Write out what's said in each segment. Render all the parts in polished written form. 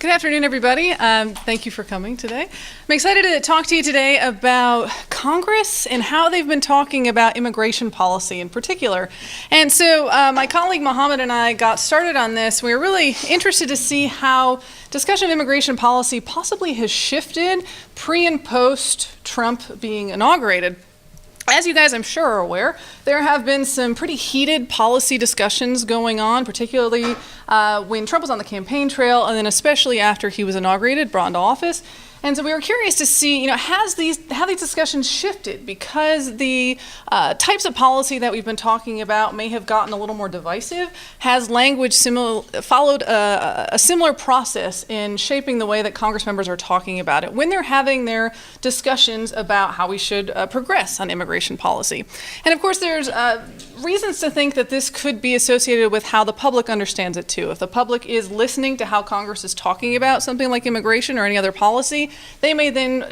Good afternoon, everybody. Thank you for coming today. I'm excited to talk to you today about Congress and how they've been talking about immigration policy in particular. And so my colleague Mohammed and I got started on this. We were really interested to see how discussion of immigration policy possibly has shifted pre and post Trump being inaugurated. As you guys, I'm sure, are aware, there have been some pretty heated policy discussions going on, particularly when Trump was on the campaign trail, and then especially after he was inaugurated, brought into office. And so we were curious to see, have these discussions shifted because the types of policy that we've been talking about may have gotten a little more divisive? Has language followed a similar process in shaping the way that Congress members are talking about it when they're having their discussions about how we should progress on immigration policy? And of course, there's reasons to think that this could be associated with how the public understands it too. If the public is listening to how Congress is talking about something like immigration or any other policy, they may then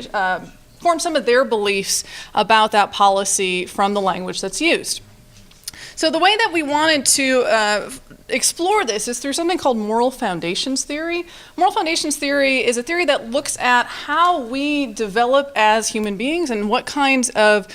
form some of their beliefs about that policy from the language that's used. So the way that we wanted to explore this is through something called moral foundations theory. Moral foundations theory is a theory that looks at how we develop as human beings and what kinds of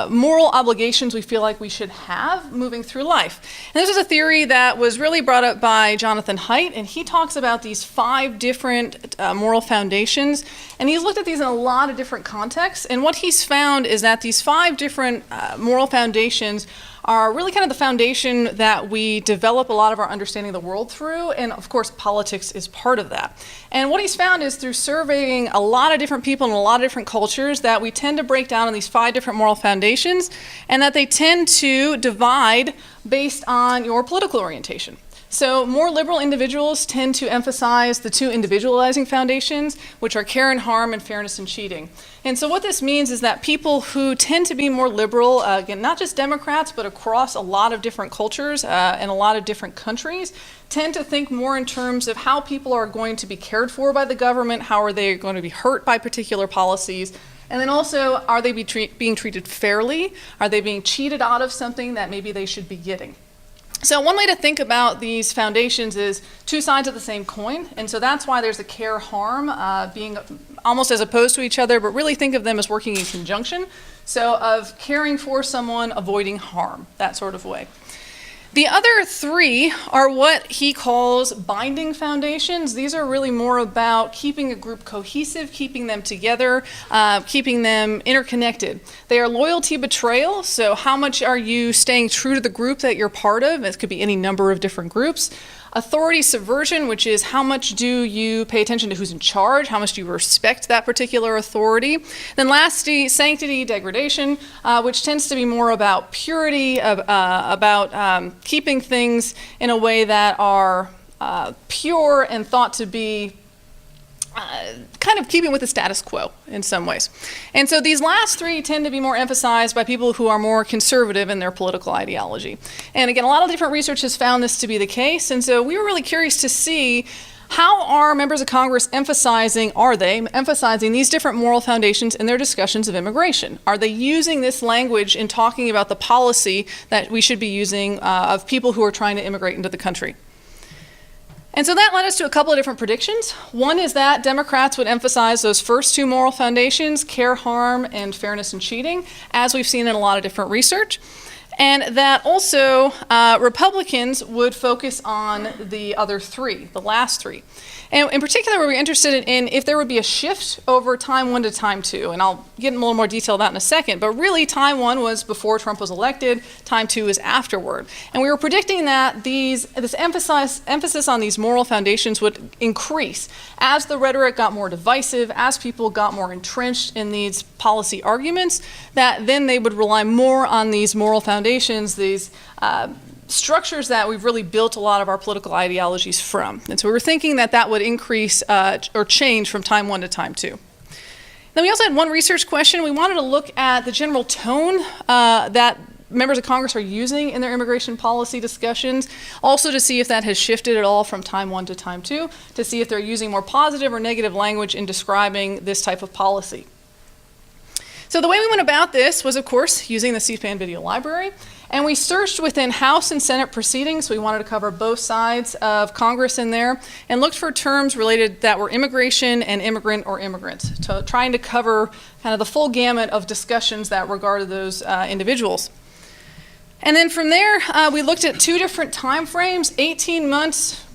moral obligations we feel like we should have moving through life. And this is a theory that was really brought up by Jonathan Haidt, and he talks about these 5 different moral foundations, and he's looked at these in a lot of different contexts, and what he's found is that these 5 different moral foundations are really kind of the foundation that we develop a lot of our understanding of the world through, and of course politics is part of that. And what he's found is through surveying a lot of different people in a lot of different cultures that we tend to break down on these 5 different moral foundations, and that they tend to divide based on your political orientation. So more liberal individuals tend to emphasize the 2 individualizing foundations, which are care and harm and fairness and cheating. And so what this means is that people who tend to be more liberal, again, not just Democrats, but across a lot of different cultures and a lot of different countries, tend to think more in terms of how people are going to be cared for by the government, how are they going to be hurt by particular policies, and then also, are they being treated fairly? Are they being cheated out of something that maybe they should be getting? So one way to think about these foundations is 2 sides of the same coin, and so that's why there's a care-harm being almost as opposed to each other, but really think of them as working in conjunction. So of caring for someone, avoiding harm, that sort of way. The other 3 are what he calls binding foundations. These are really more about keeping a group cohesive, keeping them together, keeping them interconnected. They are loyalty betrayal, so how much are you staying true to the group that you're part of? It could be any number of different groups. Authority subversion, which is how much do you pay attention to who's in charge, how much do you respect that particular authority. Then lastly, sanctity degradation, which tends to be more about purity, about keeping things in a way that are pure and thought to be kind of keeping with the status quo in some ways. And so these last 3 tend to be more emphasized by people who are more conservative in their political ideology. And again, a lot of different research has found this to be the case, and so we were really curious to see how are members of Congress emphasizing these different moral foundations in their discussions of immigration? Are they using this language in talking about the policy that we should be using of people who are trying to immigrate into the country? And so that led us to a couple of different predictions. One is that Democrats would emphasize those first 2 moral foundations, care, harm, and fairness and cheating, as we've seen in a lot of different research. And that also Republicans would focus on the other 3, the last 3. And in particular, we were interested in if there would be a shift over time 1 to time 2. And I'll get in a little more detail of that in a second. But really, time 1 was before Trump was elected. Time 2 is afterward. And we were predicting that this emphasis on these moral foundations would increase as the rhetoric got more divisive, as people got more entrenched in these policy arguments, that then they would rely more on these moral foundations, these structures that we've really built a lot of our political ideologies from. And so we were thinking that that would increase or change from time 1 to time 2. Then we also had one research question. We wanted to look at the general tone that members of Congress are using in their immigration policy discussions, also to see if that has shifted at all from time 1 to time 2, to see if they're using more positive or negative language in describing this type of policy. So the way we went about this was, of course, using the C-SPAN video library. And we searched within House and Senate proceedings. We wanted to cover both sides of Congress in there, and looked for terms related that were immigration and immigrant or immigrants, trying to cover kind of the full gamut of discussions that regarded those individuals. And then from there, we looked at 2 different time frames, 18 months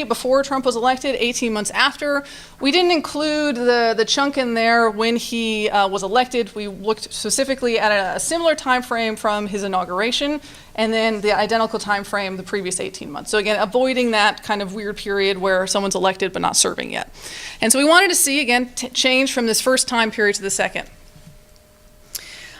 before Trump was elected, 18 months after. We didn't include the chunk in there when he was elected. We looked specifically at a similar time frame from his inauguration, and then the identical time frame the previous 18 months. So again, avoiding that kind of weird period where someone's elected but not serving yet. And so we wanted to see, again, change from this first time period to the second.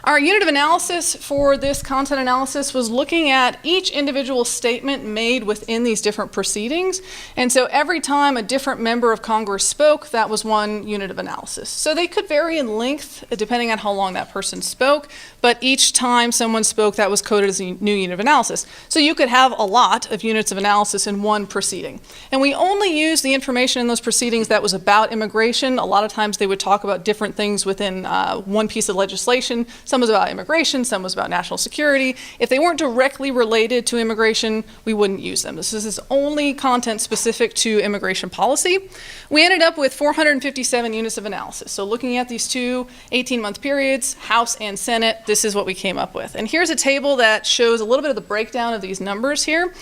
Our unit of analysis for this content analysis was looking at each individual statement made within these different proceedings. And so every time a different member of Congress spoke, that was one unit of analysis. So they could vary in length depending on how long that person spoke, but each time someone spoke, that was coded as a new unit of analysis. So you could have a lot of units of analysis in one proceeding. And we only used the information in those proceedings that was about immigration. A lot of times they would talk about different things within one piece of legislation. Some was about immigration, some was about national security. If they weren't directly related to immigration, we wouldn't use them. This is only content specific to immigration policy. We ended up with 457 units of analysis. So looking at these 2 18-month periods, House and Senate, this is what we came up with. And here's a table that shows a little bit of the breakdown of these numbers here.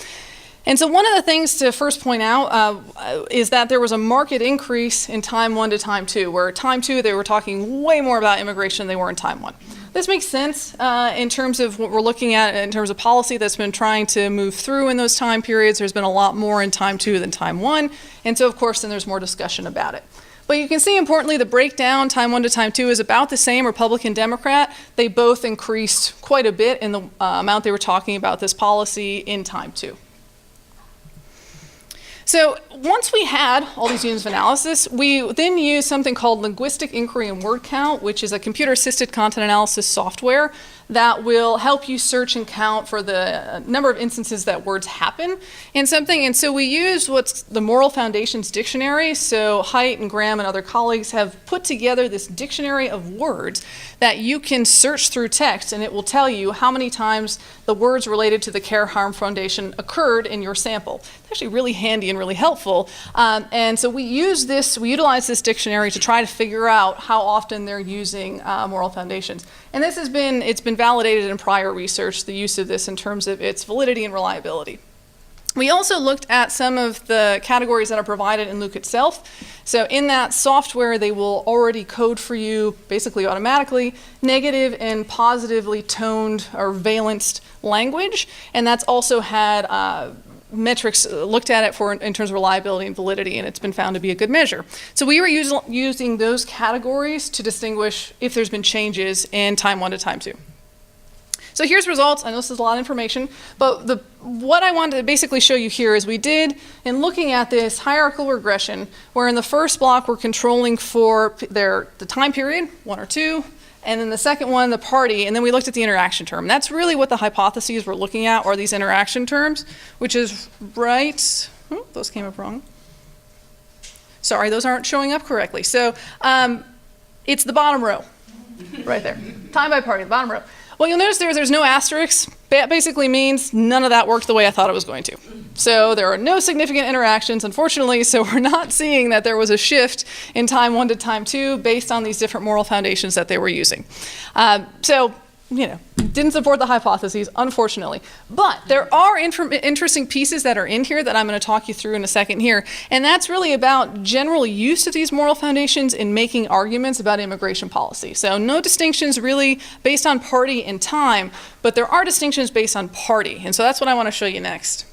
And so one of the things to first point out is that there was a marked increase in time 1 to time 2, where time 2 they were talking way more about immigration than they were in time 1. This makes sense in terms of what we're looking at in terms of policy that's been trying to move through in those time periods. There's been a lot more in time 2 than time 1, and so of course then there's more discussion about it. But you can see importantly the breakdown, time 1 to time 2, is about the same, Republican, Democrat. They both increased quite a bit in the amount they were talking about this policy in time 2. So once we had all these units of analysis, we then used something called linguistic inquiry and word count, which is a computer-assisted content analysis software that will help you search and count for the number of instances that words happen in something. And so we used what's the Moral Foundations Dictionary. So Haidt and Graham and other colleagues have put together this dictionary of words that you can search through text, and it will tell you how many times the words related to the Care Harm Foundation occurred in your sample. It's actually really handy and really helpful. And so we utilize this dictionary to try to figure out how often they're using moral foundations. And it's been validated in prior research, the use of this in terms of its validity and reliability. We also looked at some of the categories that are provided in Luke itself. So in that software, they will already code for you, basically automatically, negative and positively toned or valenced language. And that's also had metrics looked at it for in terms of reliability and validity, and it's been found to be a good measure. So we were using those categories to distinguish if there's been changes in time 1 to time 2. So here's results. I know this is a lot of information, but what I wanted to basically show you here is we did, in looking at this hierarchical regression, where in the first block we're controlling for the time period, 1 or 2, and then the second one, the party, and then we looked at the interaction term. That's really what the hypotheses we're looking at are these interaction terms, which is right, those came up wrong. Sorry, those aren't showing up correctly. So it's the bottom row, right there. Time by party, the bottom row. Well, you'll notice there's no asterisks. That basically means none of that worked the way I thought it was going to. So there are no significant interactions, unfortunately, so we're not seeing that there was a shift in time 1 to time 2 based on these different moral foundations that they were using. Didn't support the hypotheses, unfortunately. But there are interesting pieces that are in here that I'm going to talk you through in a second here, and that's really about general use of these moral foundations in making arguments about immigration policy. So no distinctions really based on party and time, but there are distinctions based on party, and so that's what I want to show you next.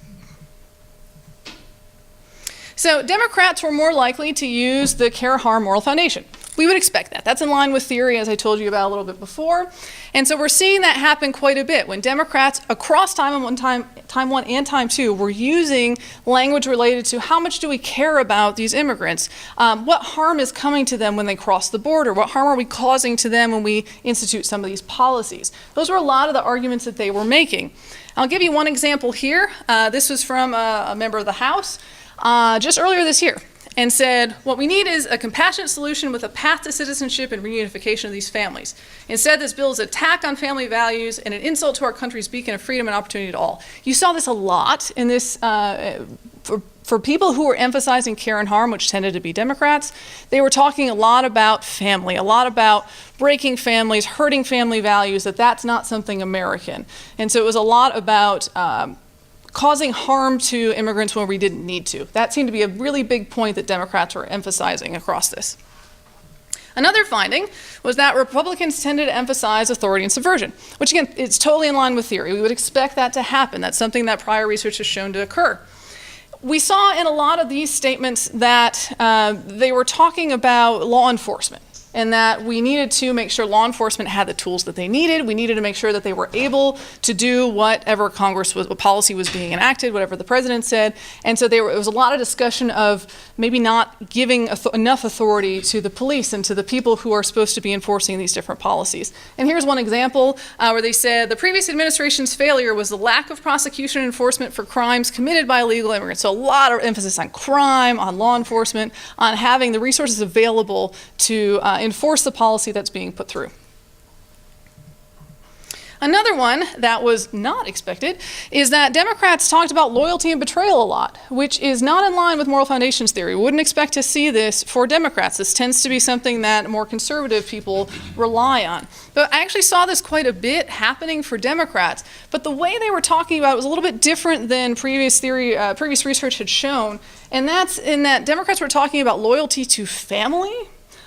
So Democrats were more likely to use the Care Harm moral foundation. We would expect that. That's in line with theory, as I told you about a little bit before. And so we're seeing that happen quite a bit when Democrats across time 1 and time 2 were using language related to how much do we care about these immigrants? What harm is coming to them when they cross the border? What harm are we causing to them when we institute some of these policies? Those were a lot of the arguments that they were making. I'll give you one example here. This was from a member of the House just earlier this year. and said, what we need is a compassionate solution with a path to citizenship and reunification of these families. Instead, this bill is an attack on family values and an insult to our country's beacon of freedom and opportunity to all. You saw this a lot in this, for people who were emphasizing care and harm, which tended to be Democrats. They were talking a lot about family, a lot about breaking families, hurting family values, that's not something American. And so it was a lot about causing harm to immigrants when we didn't need to. That seemed to be a really big point that Democrats were emphasizing across this. Another finding was that Republicans tended to emphasize authority and subversion, which again, it's totally in line with theory. We would expect that to happen. That's something that prior research has shown to occur. We saw in a lot of these statements that they were talking about law enforcement, and that we needed to make sure law enforcement had the tools that they needed. We needed to make sure that they were able to do whatever what policy was being enacted, whatever the president said. And so it was a lot of discussion of maybe not giving enough authority to the police and to the people who are supposed to be enforcing these different policies. And here's one example where they said the previous administration's failure was the lack of prosecution and enforcement for crimes committed by illegal immigrants. So a lot of emphasis on crime, on law enforcement, on having the resources available to enforce the policy that's being put through. Another one that was not expected is that Democrats talked about loyalty and betrayal a lot, which is not in line with moral foundations theory. We wouldn't expect to see this for Democrats. This tends to be something that more conservative people rely on. But I actually saw this quite a bit happening for Democrats. But the way they were talking about it was a little bit different than previous research had shown. And that's in that Democrats were talking about loyalty to family.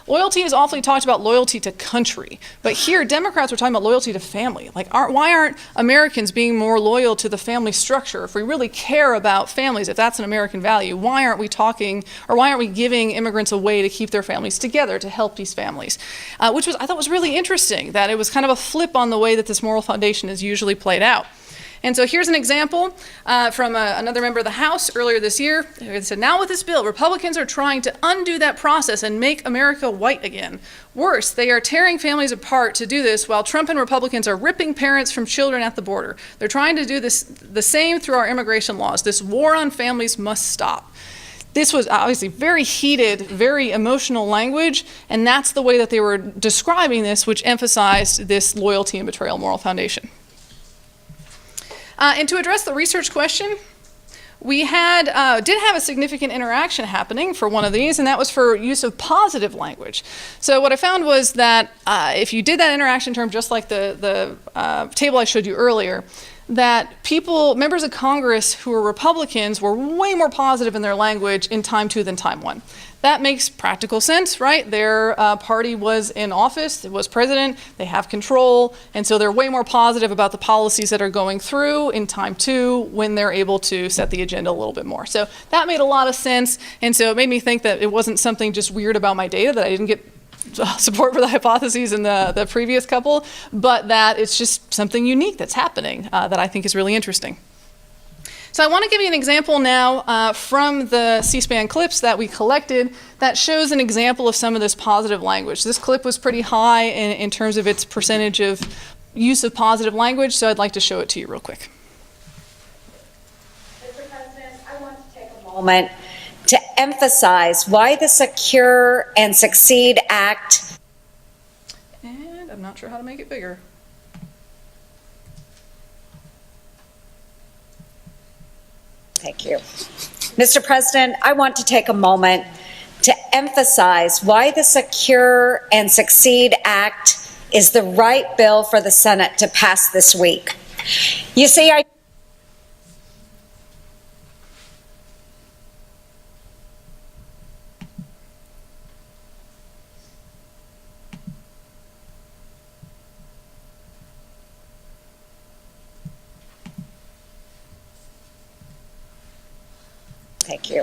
Loyalty is often talked about loyalty to country, but here Democrats are talking about loyalty to family. Like, why aren't Americans being more loyal to the family structure? If we really care about families, if that's an American value, why aren't we talking, or why aren't we giving immigrants a way to keep their families together, to help these families? Which I thought was really interesting, that it was kind of a flip on the way that this moral foundation is usually played out. And so here's an example from another member of the House earlier this year. It said, now with this bill, Republicans are trying to undo that process and make America white again. Worse, they are tearing families apart to do this while Trump and Republicans are ripping parents from children at the border. They're trying to do this the same through our immigration laws. This war on families must stop. This was obviously very heated, very emotional language, and that's the way that they were describing this, which emphasized this loyalty and betrayal moral foundation. And to address the research question, we did have a significant interaction happening for one of these, and that was for use of positive language. So what I found was that if you did that interaction term, just like the table I showed you earlier, that members of Congress who were Republicans were way more positive in their language in time 2 than time 1. That makes practical sense, right? Their party was in office, it was president, they have control, and so they're way more positive about the policies that are going through in time 2 when they're able to set the agenda a little bit more. So that made a lot of sense, and so it made me think that it wasn't something just weird about my data, that I didn't get support for the hypotheses in the previous couple, but that it's just something unique that's happening that I think is really interesting. So I want to give you an example now from the C-SPAN clips that we collected that shows an example of some of this positive language. This clip was pretty high in terms of its percentage of use of positive language, so I'd like to show it to you real quick. Mr. President, I want to take a moment to emphasize why the Secure and Succeed Act. And I'm not sure how to make it bigger. Thank you. Mr. President, I want to take a moment to emphasize why the Secure and Succeed Act is the right bill for the Senate to pass this week. You see, Thank you.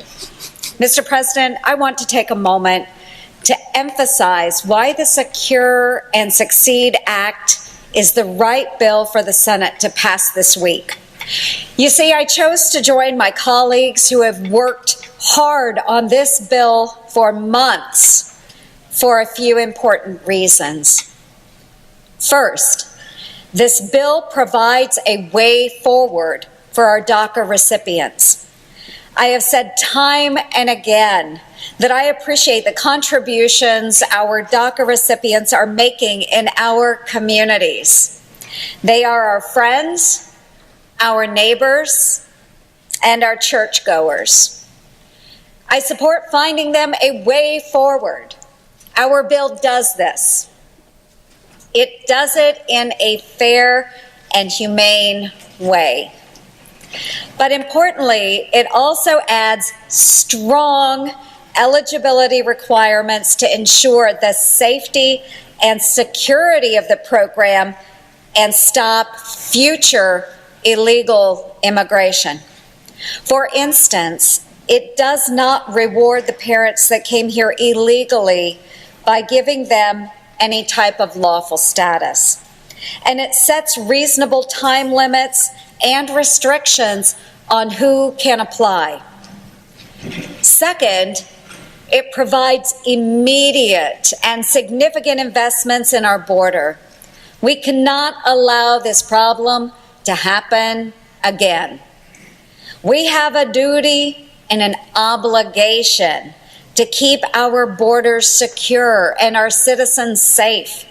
Mr. President, I want to take a moment to emphasize why the Secure and Succeed Act is the right bill for the Senate to pass this week. You see, I chose to join my colleagues who have worked hard on this bill for months for a few important reasons. First, this bill provides a way forward for our DACA recipients. I have said time and again that I appreciate the contributions our DACA recipients are making in our communities. They are our friends, our neighbors, and our churchgoers. I support finding them a way forward. Our bill does this. It does it in a fair and humane way. But importantly, it also adds strong eligibility requirements to ensure the safety and security of the program and stop future illegal immigration. For instance, it does not reward the parents that came here illegally by giving them any type of lawful status. And it sets reasonable time limits and restrictions on who can apply. Second, it provides immediate and significant investments in our border. We cannot allow this problem to happen again. We have a duty and an obligation to keep our borders secure and our citizens safe.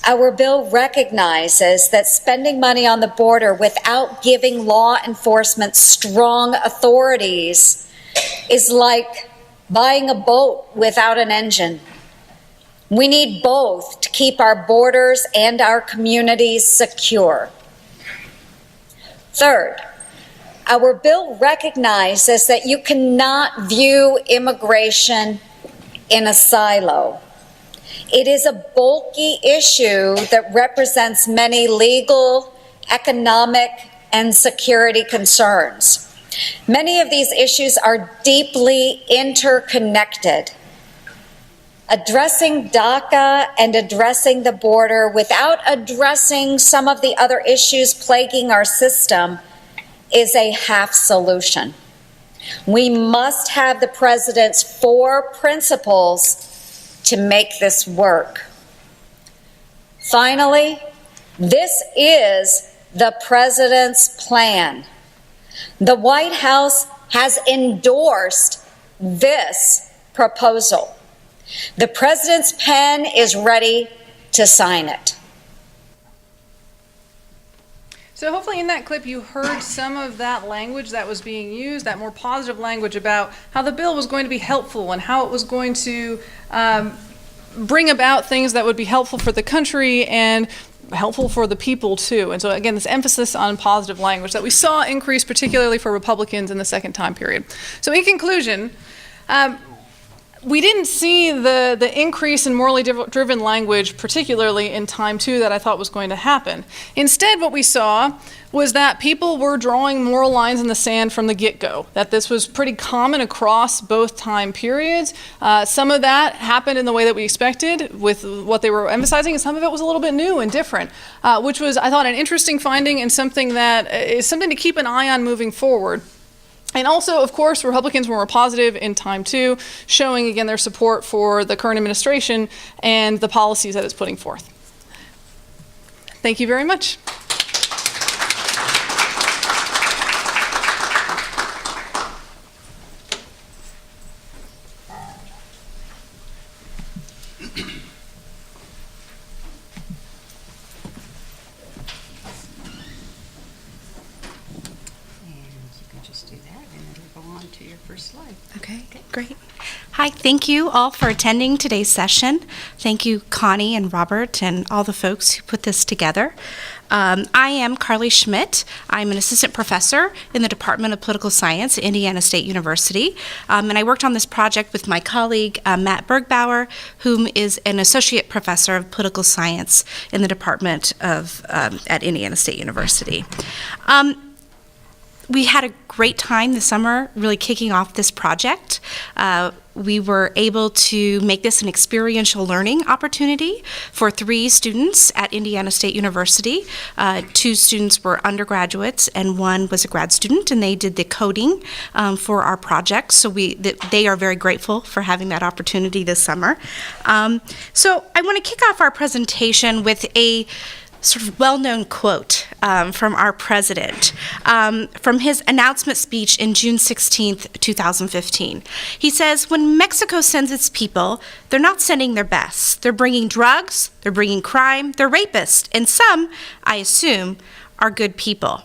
Our bill recognizes that spending money on the border without giving law enforcement strong authorities is like buying a boat without an engine. We need both to keep our borders and our communities secure. Third, our bill recognizes that you cannot view immigration in a silo. It is a bulky issue that represents many legal, economic, and security concerns. Many of these issues are deeply interconnected. Addressing DACA and addressing the border without addressing some of the other issues plaguing our system is a half solution. We must have the president's 4 principles to make this work. Finally, this is the president's plan. The White House has endorsed this proposal. The president's pen is ready to sign it. So hopefully in that clip you heard some of that language that was being used, that more positive language about how the bill was going to be helpful and how it was going to bring about things that would be helpful for the country and helpful for the people too. And so again, this emphasis on positive language that we saw increase particularly for Republicans in the second time period. So in conclusion, we didn't see the increase in morally driven language, particularly in time 2, that I thought was going to happen. Instead, what we saw was that people were drawing moral lines in the sand from the get-go, that this was pretty common across both time periods. Some of that happened in the way that we expected with what they were emphasizing, and some of it was a little bit new and different, which was, I thought, an interesting finding and something that is something to keep an eye on moving forward. And also, of course, Republicans were more positive in time 2, showing again their support for the current administration and the policies that it's putting forth. Thank you very much. Okay, great. Hi, thank you all for attending today's session. Thank you, Connie and Robert and all the folks who put this together. I am Carley Schmitt. I'm an assistant professor in the Department of Political Science at Indiana State University. And I worked on this project with my colleague, Matt Bergbower, whom is an associate professor of political science in the Department of at Indiana State University. We had a great time this summer really kicking off this project. We were able to make this an experiential learning opportunity for 3 students at Indiana State University. 2 students were undergraduates and 1 was a grad student, and they did the coding for our project. So they are very grateful for having that opportunity this summer. So I want to kick off our presentation with sort of well-known quote from our president, from his announcement speech in June 16th, 2015. He says, "When Mexico sends its people, they're not sending their best. They're bringing drugs, they're bringing crime, they're rapists, and some, I assume, are good people."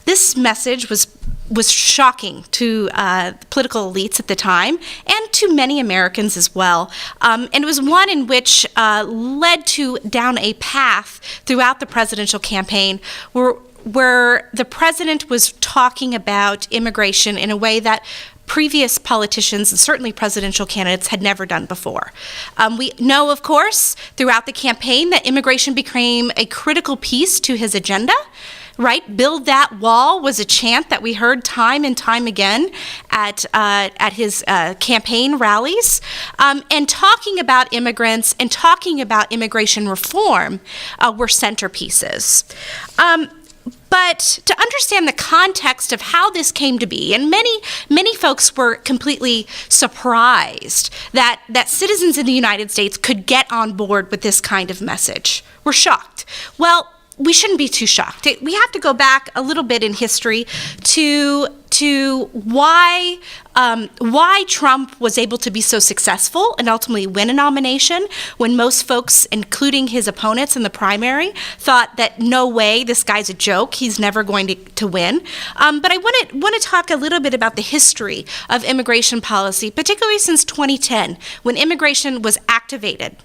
This message was shocking to political elites at the time and to many Americans as well. And it was one in which led down a path throughout the presidential campaign where the president was talking about immigration in a way that previous politicians and certainly presidential candidates had never done before. We know, of course, throughout the campaign that immigration became a critical piece to his agenda. Right, "Build that wall" was a chant that we heard time and time again at his campaign rallies. And talking about immigrants and talking about immigration reform were centerpieces. But to understand the context of how this came to be, and many folks were completely surprised that citizens in the United States could get on board with this kind of message. We're shocked. Well, we shouldn't be too shocked. We have to go back a little bit in history to why Trump was able to be so successful and ultimately win a nomination when most folks, including his opponents in the primary, thought that no way, this guy's a joke, he's never going to win. But I want to talk a little bit about the history of immigration policy, particularly since 2010, when immigration was activated.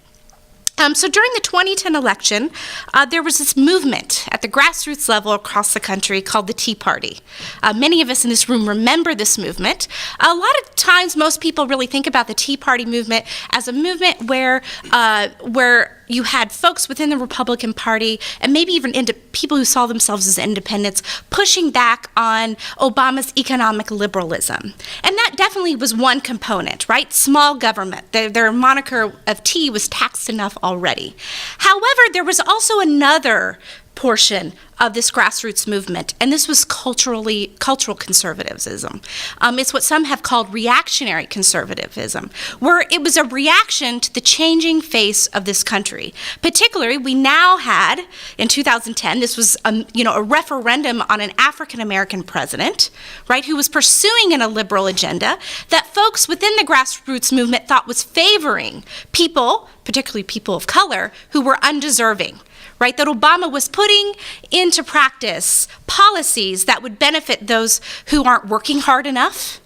So during the 2010 election, there was this movement at the grassroots level across the country called the Tea Party. Many of us in this room remember this movement. A lot of times, most people really think about the Tea Party movement as a movement where you had folks within the Republican Party and maybe even people who saw themselves as independents pushing back on Obama's economic liberalism. And that definitely was one component, right? Small government. Their moniker of T was taxed enough already. However, there was also another portion of this grassroots movement, and this was cultural conservatism. It's what some have called reactionary conservatism, where it was a reaction to the changing face of this country. Particularly, we now had, in 2010, this was a referendum on an African-American president, right, who was pursuing a liberal agenda that folks within the grassroots movement thought was favoring people, particularly people of color, who were undeserving. Right, that Obama was putting into practice policies that would benefit those who aren't working hard enough,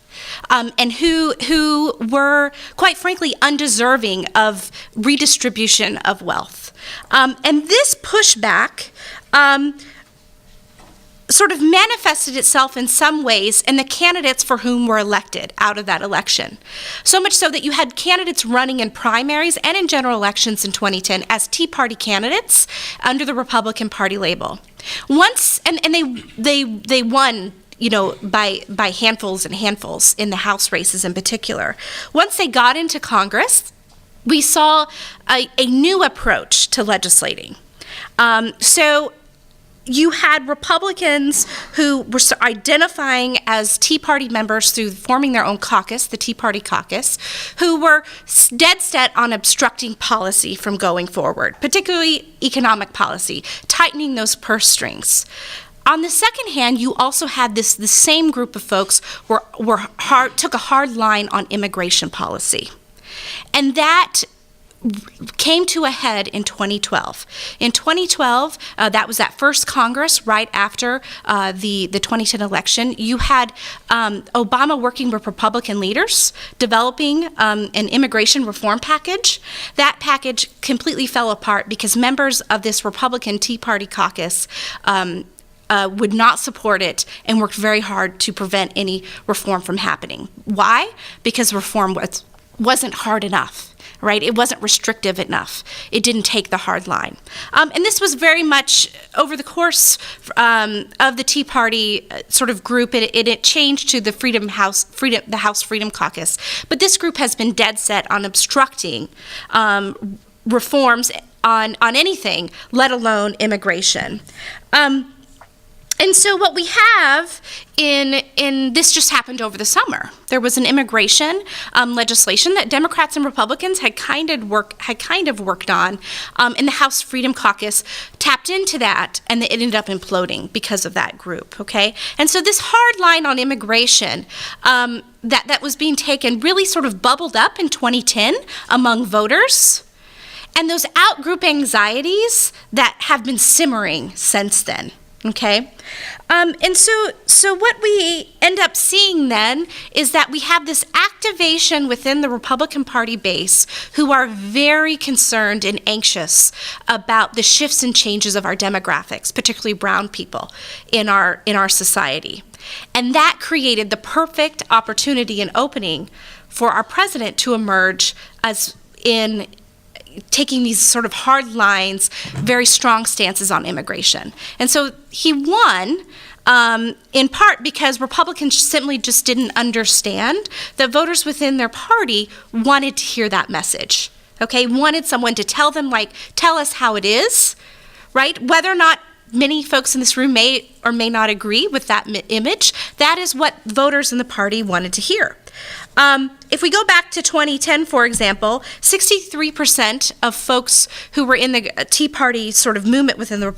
and who were, quite frankly, undeserving of redistribution of wealth. And this pushback sort of manifested itself in some ways in the candidates for whom were elected out of that election. So much so that you had candidates running in primaries and in general elections in 2010 as Tea Party candidates under the Republican Party label. Once, and they won, by handfuls and handfuls in the House races in particular. Once they got into Congress, we saw a new approach to legislating. So you had Republicans who were identifying as Tea Party members through forming their own caucus, the Tea Party caucus, who were dead set on obstructing policy from going forward, particularly economic policy, tightening those purse strings. On the second hand, you also had the same group of folks took a hard line on immigration policy. And that came to a head in 2012. In 2012, that was that first Congress right after the 2010 election. You had Obama working with Republican leaders, developing an immigration reform package. That package completely fell apart because members of this Republican Tea Party caucus would not support it and worked very hard to prevent any reform from happening. Why? Because reform wasn't hard enough. Right? It wasn't restrictive enough. It didn't take the hard line. And this was very much over the course of the Tea Party sort of group. It changed to the House Freedom Caucus. But this group has been dead set on obstructing reforms on anything, let alone immigration. And so what we have in this just happened over the summer. There was an immigration legislation that Democrats and Republicans had kind of worked on, and the House Freedom Caucus tapped into that, and it ended up imploding because of that group. Okay, and so this hard line on immigration that was being taken really sort of bubbled up in 2010 among voters. And those out-group anxieties that have been simmering since then, okay? And so what we end up seeing then is that we have this activation within the Republican Party base who are very concerned and anxious about the shifts and changes of our demographics, particularly brown people in our society. And that created the perfect opportunity and opening for our president to emerge as in taking these sort of hard lines, very strong stances on immigration. And so he won in part because Republicans simply just didn't understand that voters within their party wanted to hear that message, okay? Wanted someone to tell them, like, tell us how it is, right? Whether or not many folks in this room may or may not agree with that image, that is what voters in the party wanted to hear. If we go back to 2010, for example, 63% of folks who were in the Tea Party sort of movement within the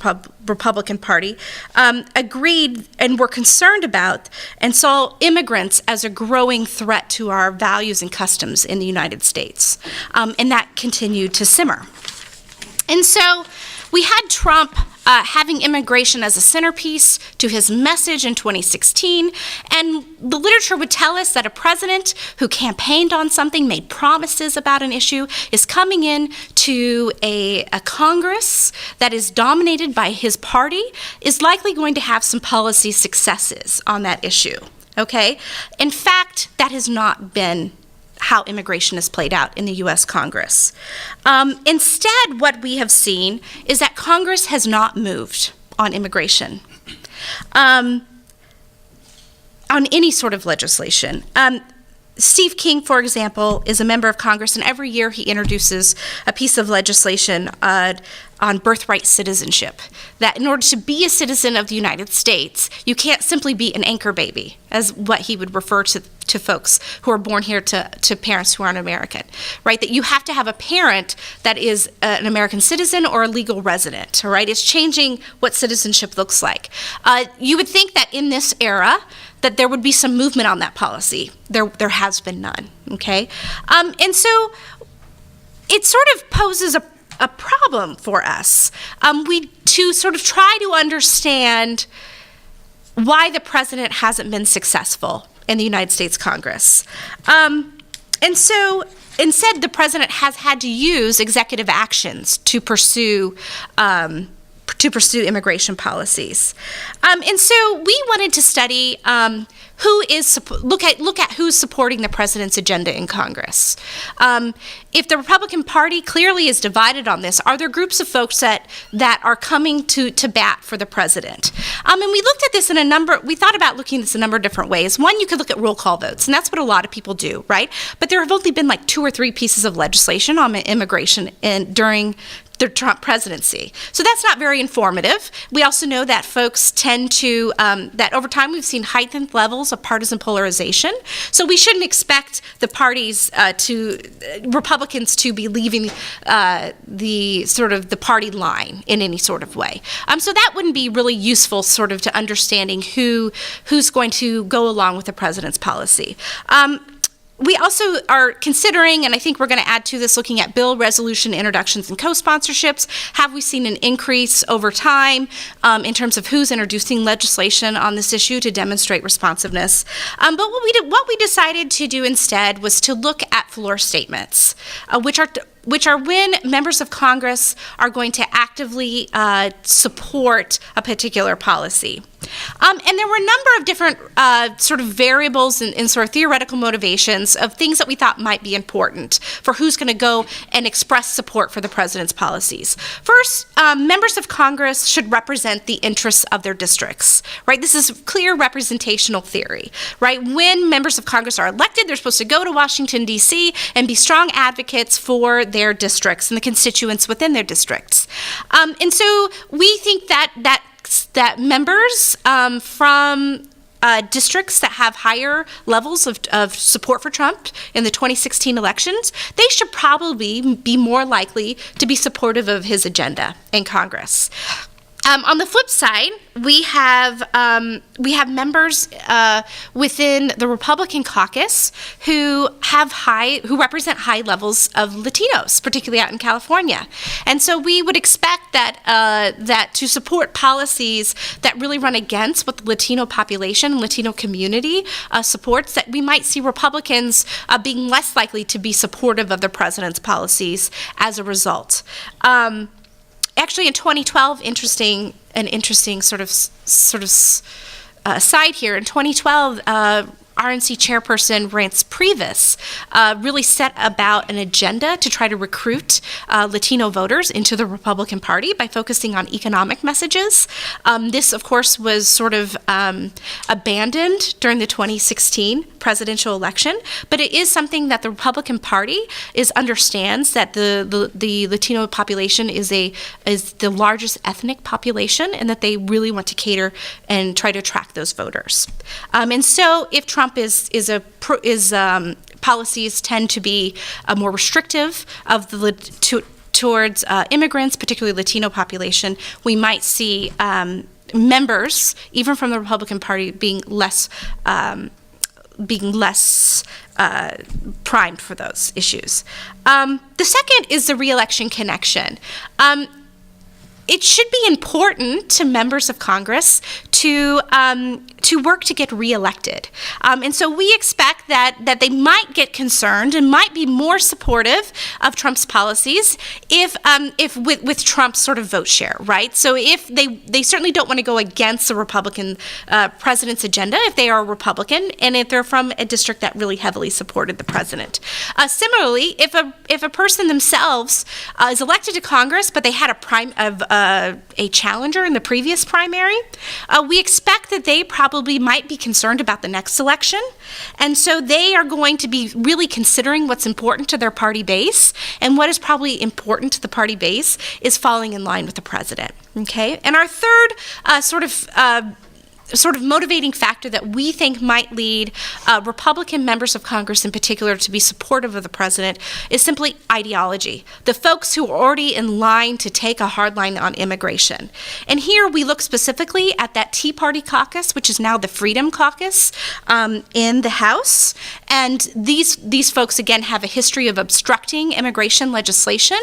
Republican Party agreed and were concerned about and saw immigrants as a growing threat to our values and customs in the United States. And that continued to simmer. And so we had Trump having immigration as a centerpiece to his message in 2016, and the literature would tell us that a president who campaigned on something, made promises about an issue, is coming in to a Congress that is dominated by his party, is likely going to have some policy successes on that issue, okay? In fact, that has not been how immigration is played out in the U.S. Congress. Instead, what we have seen is that Congress has not moved on immigration, on any sort of legislation. Steve King, for example, is a member of Congress, and every year he introduces a piece of legislation on birthright citizenship, that in order to be a citizen of the United States, you can't simply be an anchor baby, as what he would refer to folks who are born here to parents who aren't American, right? That you have to have a parent that is an American citizen or a legal resident, all right? It's changing what citizenship looks like. You would think that in this era, that there would be some movement on that policy. There has been none, okay? And so it sort of poses a problem for us. To sort of try to understand why the president hasn't been successful in the United States Congress. And so instead, the president has had to use executive actions to pursue immigration policies. And so we wanted to study look at who's supporting the president's agenda in Congress. If the Republican Party clearly is divided on this, are there groups of folks that are coming to bat for the president? And we looked at this we thought about looking at this a number of different ways. One, you could look at roll call votes, and that's what a lot of people do, right? But there have only been like 2 or 3 pieces of legislation on immigration during the Trump presidency. So that's not very informative. We also know that folks tend to, that over time we've seen heightened levels of partisan polarization. So we shouldn't expect the parties Republicans to be leaving the party line in any sort of way. So that wouldn't be really useful sort of to understanding who's going to go along with the president's policy. We also are considering, and I think we're going to add to this, looking at bill, resolution, introductions, and co-sponsorships. Have we seen an increase over time in terms of who's introducing legislation on this issue to demonstrate responsiveness? But what we decided to do instead was to look at floor statements, which are when members of Congress are going to actively support a particular policy. And there were a number of different sort of variables and sort of theoretical motivations of things that we thought might be important for who's going to go and express support for the president's policies. First, members of Congress should represent the interests of their districts, right? This is clear representational theory, right? When members of Congress are elected, they're supposed to go to Washington, D.C. and be strong advocates for their districts and the constituents within their districts. And so we think that expects that members from districts that have higher levels of support for Trump in the 2016 elections, they should probably be more likely to be supportive of his agenda in Congress. On the flip side, we have members within the Republican caucus who represent high levels of Latinos, particularly out in California, and so we would expect that to support policies that really run against what the Latino population, Latino community supports, that we might see Republicans being less likely to be supportive of the president's policies as a result. Actually, in 2012, interesting sort of aside here. In 2012, RNC chairperson Rance Priebus really set about an agenda to try to recruit Latino voters into the Republican Party by focusing on economic messages. This, of course, was sort of abandoned during the 2016 presidential election, but it is something that the Republican Party understands that the Latino population is the largest ethnic population, and that they really want to cater and try to attract those voters. And so, if Trump policies tend to be more restrictive towards immigrants, particularly Latino population, we might see members, even from the Republican Party, being less primed for those issues. The second is the re-election connection. It should be important to members of Congress to work to get reelected. And so we expect that they might get concerned and might be more supportive of Trump's policies if with Trump's sort of vote share, right? So if they certainly don't want to go against the Republican president's agenda if they are a Republican and if they're from a district that really heavily supported the president. Similarly, if a person themselves is elected to Congress but they had a challenger in the previous primary, we expect that they probably might be concerned about the next election, and so they are going to be really considering what's important to their party base, and what is probably important to the party base is falling in line with the president. Okay, and our third sort of motivating factor that we think might lead Republican members of Congress in particular to be supportive of the president is simply ideology. The folks who are already in line to take a hard line on immigration. And here we look specifically at that Tea Party caucus, which is now the Freedom Caucus in the House. And these folks, again, have a history of obstructing immigration legislation.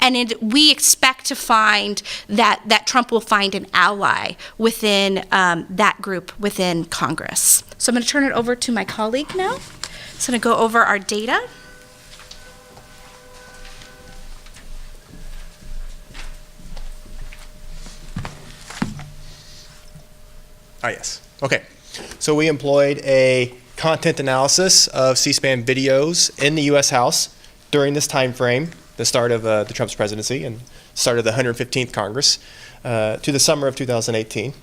And we expect to find that Trump will find an ally within that group within Congress. So I'm going to turn it over to my colleague now. He's going to go over our data. Yes. Okay. So we employed a content analysis of C-SPAN videos in the U.S. House during this time frame, the start of the Trump's presidency and start of the 115th Congress, to the summer of 2018.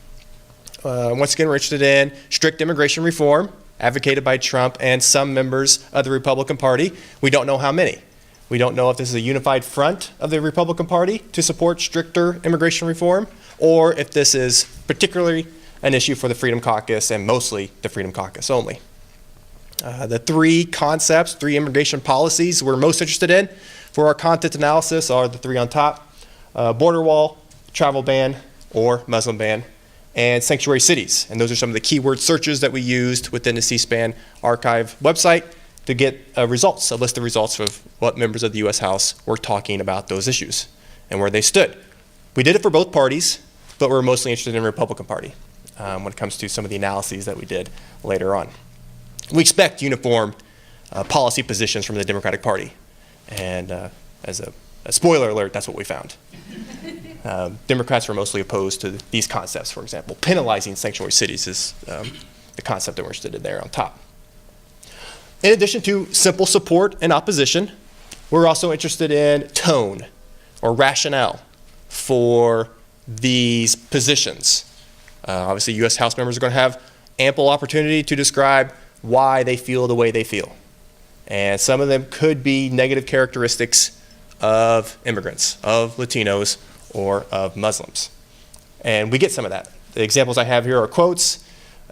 Once again, we're interested in strict immigration reform advocated by Trump and some members of the Republican Party. We don't know how many. We don't know if this is a unified front of the Republican Party to support stricter immigration reform, or if this is particularly an issue for the Freedom Caucus and mostly the Freedom Caucus only. The three immigration policies we're most interested in for our content analysis are the three on top: border wall, travel ban, or Muslim ban, and sanctuary cities. And those are some of the keyword searches that we used within the C-SPAN archive website to get a list of results of what members of the U.S. House were talking about those issues and where they stood. We did it for both parties, but we're mostly interested in the Republican Party when it comes to some of the analyses that we did later on. We expect uniform policy positions from the Democratic Party. And as a spoiler alert, that's what we found. Democrats were mostly opposed to these concepts. For example, penalizing sanctuary cities is the concept that we're interested in there on top. In addition to simple support and opposition, we're also interested in tone or rationale for these positions. Obviously, U.S. House members are going to have ample opportunity to describe why they feel the way they feel. And some of them could be negative characteristics of immigrants, of Latinos, or of Muslims. And we get some of that. The examples I have here are quotes,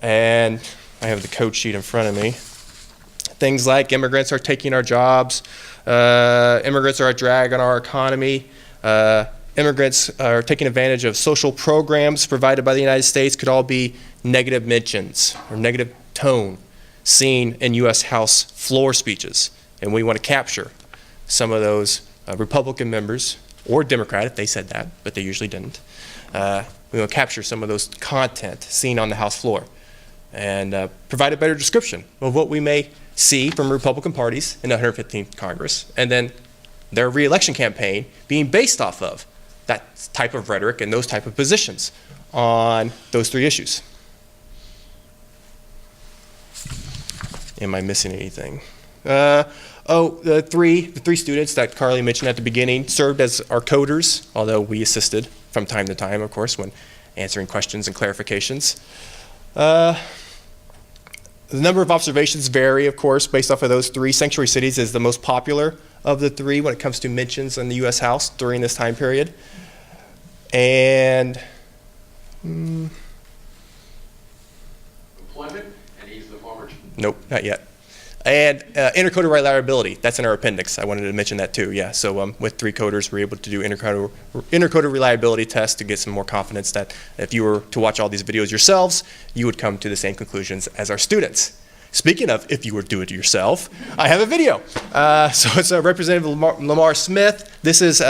and I have the code sheet in front of me. Things like immigrants are taking our jobs, immigrants are a drag on our economy, immigrants are taking advantage of social programs provided by the United States could all be negative mentions or negative tone seen in U.S. House floor speeches. And we want to capture some of those Republican members, or Democrat if they said that, but they usually didn't. We want to capture some of those content seen on the House floor and provide a better description of what we may see from Republican parties in the 115th Congress, and then their re-election campaign being based off of that type of rhetoric and those type of positions on those three issues. Am I missing anything? The three students that Carley mentioned at the beginning served as our coders, although we assisted from time to time, of course, when answering questions and clarifications. The number of observations vary, of course, based off of those three. Sanctuary cities is the most popular of the three when it comes to mentions in the U.S. House during this time period. And employment, and he's the former. Nope, not yet. And intercoder reliability, that's in our appendix. I wanted to mention that too, yeah. So with three coders, we're able to do intercoder reliability tests to get some more confidence that if you were to watch all these videos yourselves, you would come to the same conclusions as our students. Speaking of if you were to do it yourself, I have a video. So it's Representative Lamar Smith. This is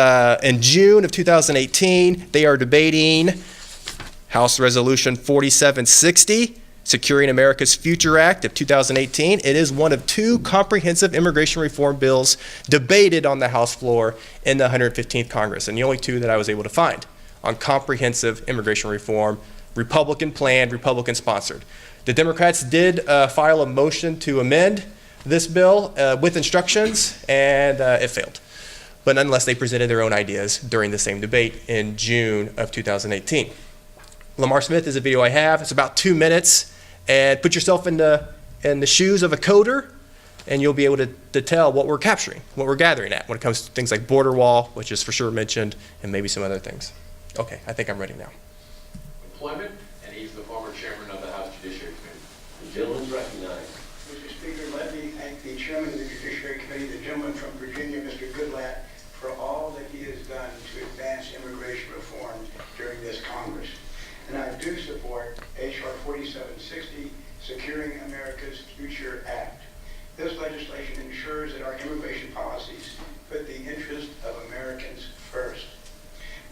in June of 2018. They are debating House Resolution 4760, Securing America's Future Act of 2018. It is one of two comprehensive immigration reform bills debated on the House floor in the 115th Congress, and the only two that I was able to find on comprehensive immigration reform, Republican planned, Republican sponsored. The Democrats did file a motion to amend this bill with instructions, and it failed. But nonetheless, they presented their own ideas during the same debate in June of 2018. Lamar Smith is a video I have. It's about 2 minutes. And put yourself in the shoes of a coder, and you'll be able to tell what we're capturing, what we're gathering at when it comes to things like border wall, which is for sure mentioned, and maybe some other things. Okay, I think I'm ready now. Employment, and he's the former chairman of the House Judiciary Committee. The gentleman is recognized. Mr. Speaker, let me thank the chairman of the Judiciary Committee, the gentleman from Virginia, Mr. Goodlatte, for all that he has done to advance immigration reform during this Congress. And I do support H.R. 4760, Securing America's Future Act. This legislation ensures that our immigration policies put the interest of Americans first.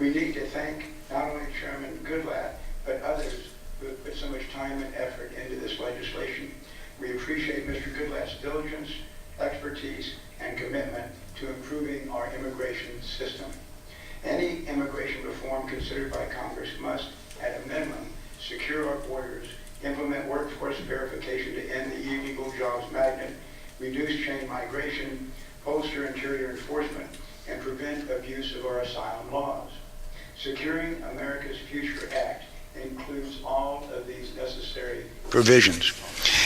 We need to thank not only Chairman Goodlatte, but others who have put so much time and effort into this legislation. We appreciate Mr. Goodlatte's diligence, expertise, and commitment to improving our immigration system. Any immigration reform considered by Congress must, at a minimum, secure our borders, implement workforce verification to end the illegal jobs magnet, reduce chain migration, bolster interior enforcement, and prevent abuse of our asylum laws. Securing America's Future Act includes all of these necessary provisions.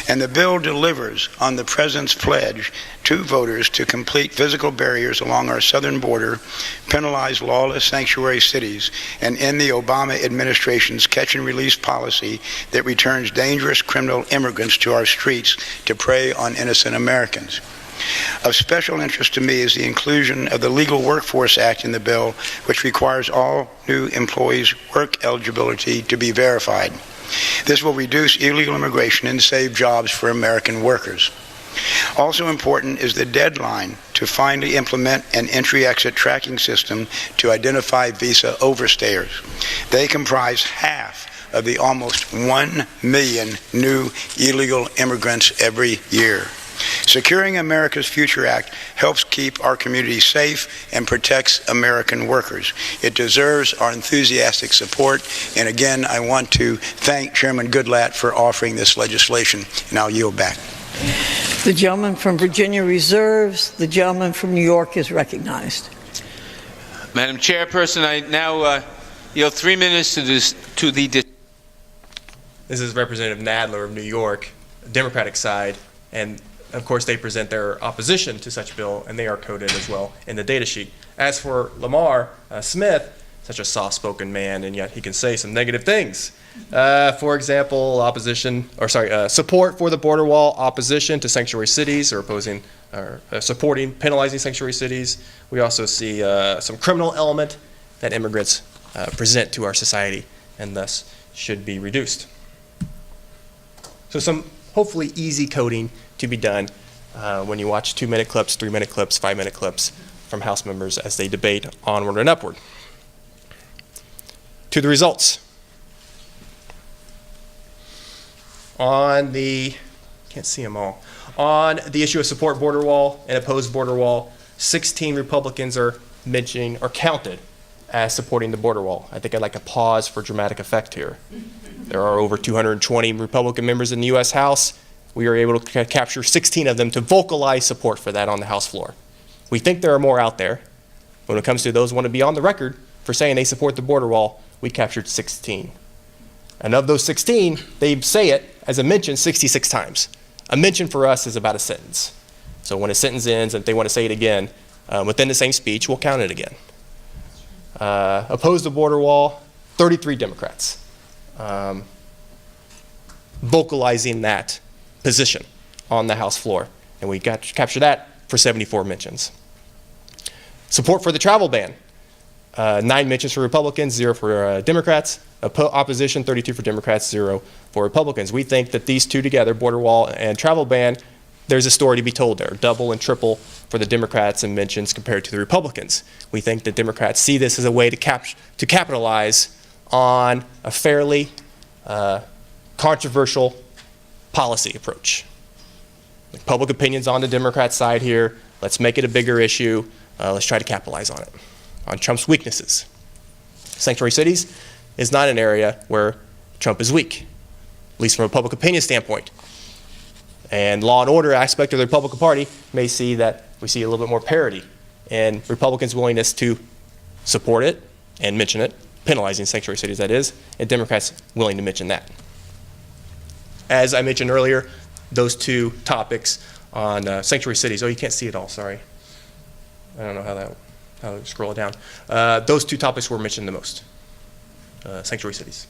And the bill delivers on the President's pledge to voters to complete physical barriers along our southern border, penalize lawless sanctuary cities, and end the Obama administration's catch and release policy that returns dangerous criminal immigrants to our streets to prey on innocent Americans. Of special interest to me is the inclusion of the Legal Workforce Act in the bill, which requires all new employees' work eligibility to be verified. This will reduce illegal immigration and save jobs for American workers. Also important is the deadline to finally implement an entry-exit tracking system to identify visa overstayers. They comprise half of the almost 1 million new illegal immigrants every year. Securing America's Future Act helps keep our community safe and protects American workers. It deserves our enthusiastic support, and again, I want to thank Chairman Goodlatte for offering this legislation, and I'll yield back. The gentleman from Virginia reserves. The gentleman from New York is recognized. Madam Chairperson, I now yield 3 minutes to the... This is Representative Nadler of New York, Democratic side, and of course, they present their opposition to such bill, and they are coded as well in the data sheet. As for Lamar Smith, such a soft-spoken man, and yet he can say some negative things. For example, support for the border wall, opposition to sanctuary cities, or opposing or supporting penalizing sanctuary cities. We also see some criminal element that immigrants present to our society and thus should be reduced. So some hopefully easy coding to be done when you watch 2-minute clips, 3-minute clips, 5-minute clips from House members as they debate onward and upward. To the results. On the, can't see them all, on the issue of support border wall and opposed border wall, 16 Republicans are mentioning or counted as supporting the border wall. I think I'd like to pause for dramatic effect here. There are over 220 Republican members in the U.S. House. We are able to capture 16 of them to vocalize support for that on the House floor. We think there are more out there. When it comes to those who want to be on the record for saying they support the border wall, we captured 16. And of those 16, they say it as a mention 66 times. A mention for us is about a sentence. So when a sentence ends, if they want to say it again within the same speech, we'll count it again. Opposed the border wall, 33 Democrats. Vocalizing that position on the House floor. And we got to capture that for 74 mentions. Support for the travel ban. 9 mentions for Republicans, 0 for Democrats. Opposition, 32 for Democrats, 0 for Republicans. We think that these two together, border wall and travel ban, there's a story to be told there, double and triple for the Democrats in mentions compared to the Republicans. We think that Democrats see this as a way to capitalize on a fairly controversial policy approach. Public opinion's on the Democrat side here. Let's make it a bigger issue. Let's try to capitalize on it, on Trump's weaknesses. Sanctuary cities is not an area where Trump is weak, at least from a public opinion standpoint. And law and order aspect of the Republican Party may see that we see a little bit more parity in Republicans' willingness to support it and mention it, penalizing sanctuary cities, that is, and Democrats willing to mention that. As I mentioned earlier, those two topics on sanctuary cities, oh, you can't see it all, sorry. I don't know how to scroll it down. Those two topics were mentioned the most, sanctuary cities.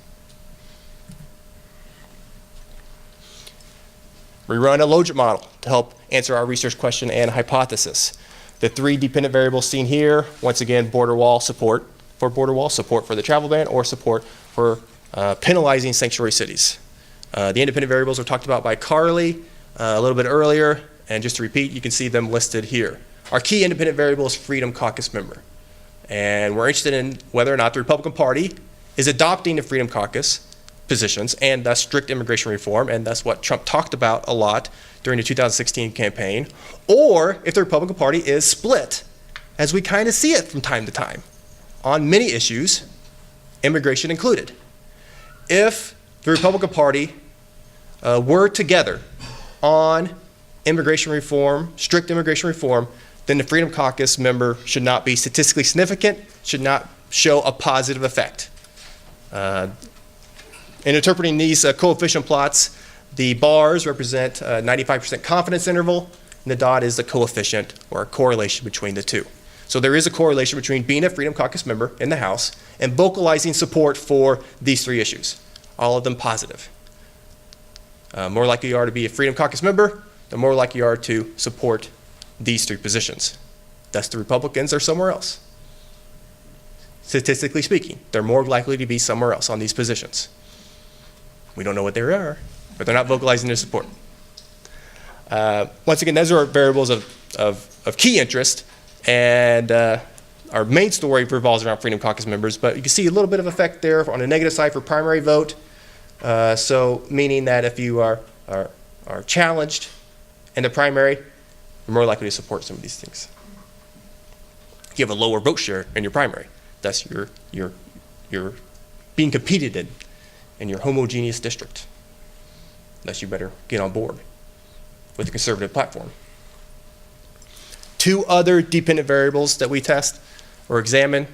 We run a logit model to help answer our research question and hypothesis. The 3 dependent variables seen here, once again, border wall support for border wall, support for the travel ban, or support for penalizing sanctuary cities. The independent variables were talked about by Carley a little bit earlier, and just to repeat, you can see them listed here. Our key independent variable is Freedom Caucus member, and we're interested in whether or not the Republican Party is adopting the Freedom Caucus positions and thus strict immigration reform, and that's what Trump talked about a lot during the 2016 campaign, or if the Republican Party is split, as we kind of see it from time to time, on many issues, immigration included. If the Republican Party were together on immigration reform, strict immigration reform, then the Freedom Caucus member should not be statistically significant, should not show a positive effect. In interpreting these coefficient plots, the bars represent a 95% confidence interval, and the dot is the coefficient or a correlation between the two. So there is a correlation between being a Freedom Caucus member in the House and vocalizing support for these 3 issues, all of them positive. More likely you are to be a Freedom Caucus member, the more likely you are to support these 3 positions. Thus the Republicans are somewhere else. Statistically speaking, they're more likely to be somewhere else on these positions. We don't know what they are, but they're not vocalizing their support. Once again, those are variables of key interest, and our main story revolves around Freedom Caucus members, but you can see a little bit of effect there on the negative side for primary vote, so meaning that if you are challenged in the primary, you're more likely to support some of these things. You have a lower vote share in your primary, thus you're being competed in your homogeneous district. Thus you better get on board with the conservative platform. 2 other dependent variables that we test or examine: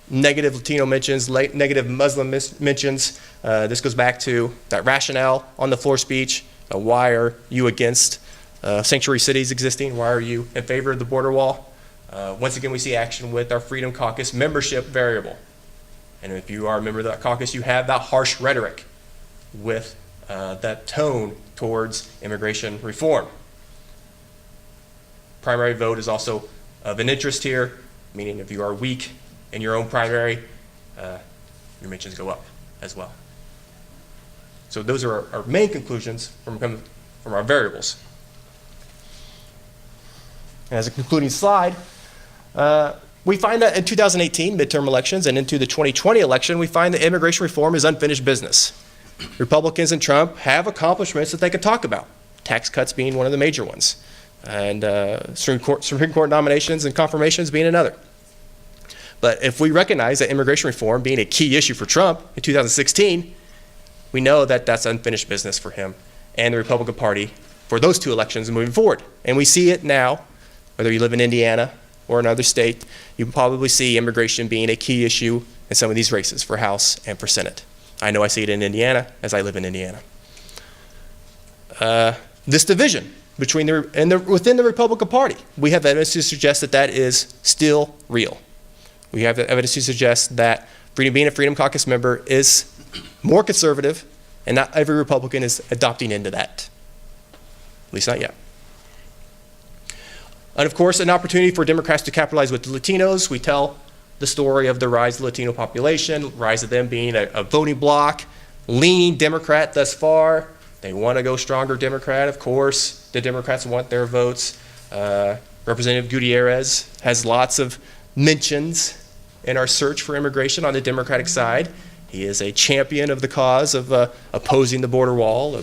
negative Latino mentions, negative Muslim mentions. This goes back to that rationale on the floor speech. Why are you against sanctuary cities existing? Why are you in favor of the border wall? Once again, we see action with our Freedom Caucus membership variable. And if you are a member of that caucus, you have that harsh rhetoric with that tone towards immigration reform. Primary vote is also of an interest here, meaning if you are weak in your own primary, your mentions go up as well. So those are our main conclusions from our variables. And as a concluding slide, we find that in 2018 midterm elections and into the 2020 election, we find that immigration reform is unfinished business. Republicans and Trump have accomplishments that they could talk about, tax cuts being one of the major ones, and Supreme Court nominations and confirmations being another. But if we recognize that immigration reform being a key issue for Trump in 2016, we know that that's unfinished business for him and the Republican Party for those two elections moving forward. And we see it now, whether you live in Indiana or another state, you can probably see immigration being a key issue in some of these races for House and for Senate. I know I see it in Indiana as I live in Indiana. This division within the Republican Party, we have evidence to suggest that that is still real. We have evidence to suggest that being a Freedom Caucus member is more conservative, and not every Republican is adopting into that, at least not yet. And of course, an opportunity for Democrats to capitalize with the Latinos. We tell the story of the rise of the Latino population, rise of them being a voting bloc, leaning Democrat thus far. They want to go stronger Democrat, of course. The Democrats want their votes. Representative Gutierrez has lots of mentions in our search for immigration on the Democratic side. He is a champion of the cause of opposing the border wall,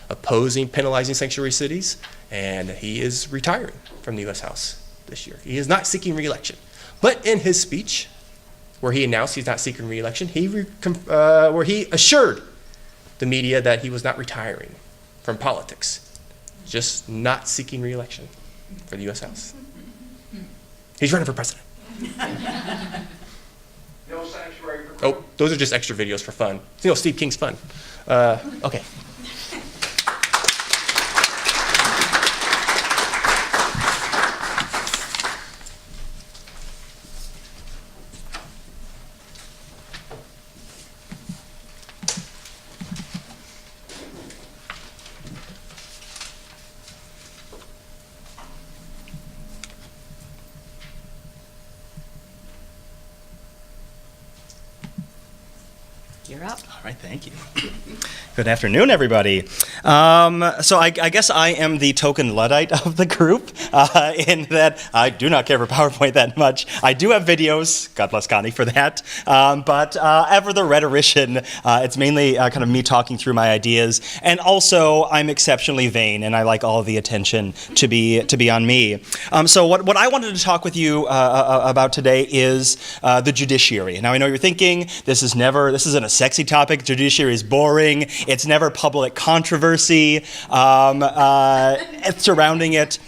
opposing penalizing sanctuary cities, and he is retiring from the U.S. House this year. He is not seeking re-election. But in his speech, where he announced he's not seeking re-election, where he assured the media that he was not retiring from politics, just not seeking re-election for the U.S. House. He's running for president. No sanctuary for Oh, those are just extra videos for fun. You know, Steve King's fun. Okay. You're up. All right, thank you. Good afternoon, everybody. So I guess I am the token Luddite of the group in that I do not care for PowerPoint that much. I do have videos, God bless Connie for that, but ever the rhetorician, it's mainly kind of me talking through my ideas, and also I'm exceptionally vain, and I like all of the attention to be on me. So what I wanted to talk with you about today is the judiciary. Now I know you're thinking, this isn't a sexy topic, judiciary is boring, it's never public controversy surrounding it.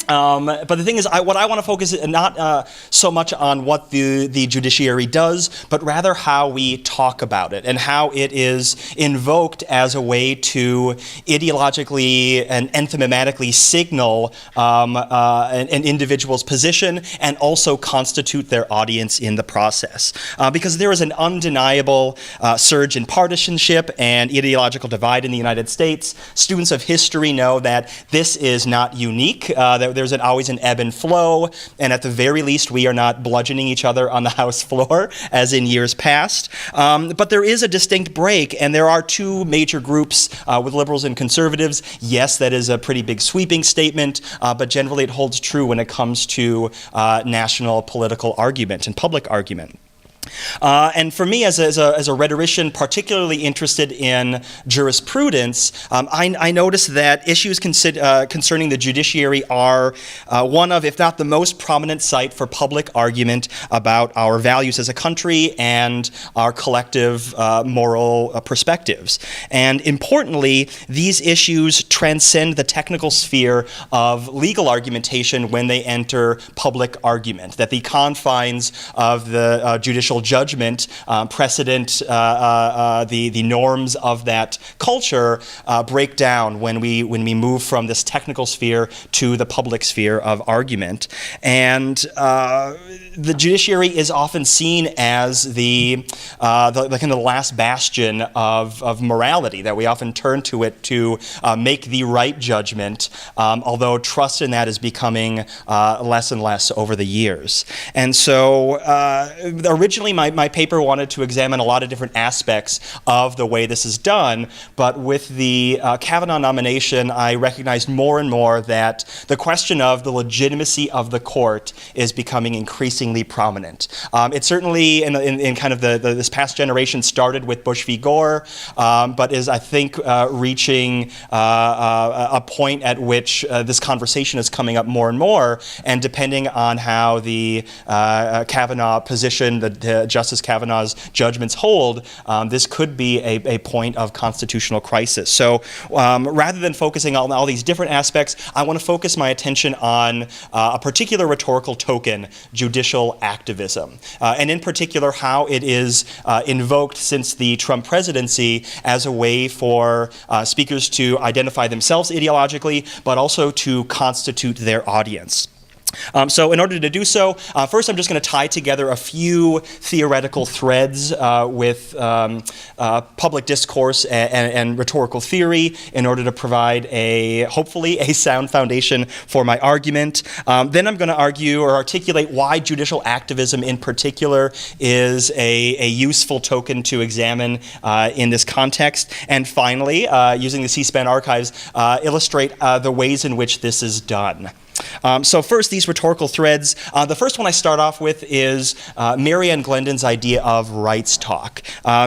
But the thing is, what I want to focus is not so much on what the judiciary does, but rather how we talk about it and how it is invoked as a way to ideologically and enthematically signal an individual's position and also constitute their audience in the process. Because there is an undeniable surge in partisanship and ideological divide in the United States. Students of history know that this is not unique. There's always an ebb and flow, and at the very least, we are not bludgeoning each other on the House floor, as in years past. But there is a distinct break, and there are two major groups with liberals and conservatives. Yes, that is a pretty big sweeping statement, but generally it holds true when it comes to national political argument and public argument. And for me, as a rhetorician, particularly interested in jurisprudence, I noticed that issues concerning the judiciary are one of, if not the most prominent site for public argument about our values as a country and our collective moral perspectives. And importantly, these issues transcend the technical sphere of legal argumentation when they enter public argument, that the confines of the judicial judgment judgment, precedent, the norms of that culture break down when we move from this technical sphere to the public sphere of argument. And the judiciary is often seen as the kind of the last bastion of morality, that we often turn to it to make the right judgment, although trust in that is becoming less and less over the years. And so originally my paper wanted to examine a lot of different aspects of the way this is done, but with the Kavanaugh nomination, I recognized more and more that the question of the legitimacy of the court is becoming increasingly prominent. It certainly, in kind of this past generation, started with Bush v. Gore, but is, I think, reaching a point at which this conversation is coming up more and more, and depending on how the Kavanaugh position, the Justice Kavanaugh's judgments hold, this could be a point of constitutional crisis. So rather than focusing on all these different aspects, I want to focus my attention on a particular rhetorical token, judicial activism, and in particular how it is invoked since the Trump presidency as a way for speakers to identify themselves ideologically, but also to constitute their audience. So in order to do so, first I'm just going to tie together a few theoretical threads with public discourse and rhetorical theory in order to provide hopefully a sound foundation for my argument. Then I'm going to argue or articulate why judicial activism in particular is a useful token to examine in this context. And finally, using the C-SPAN archives, illustrate the ways in which this is done. So first, these rhetorical threads. The first one I start off with is Marianne Glendon's idea of rights talk.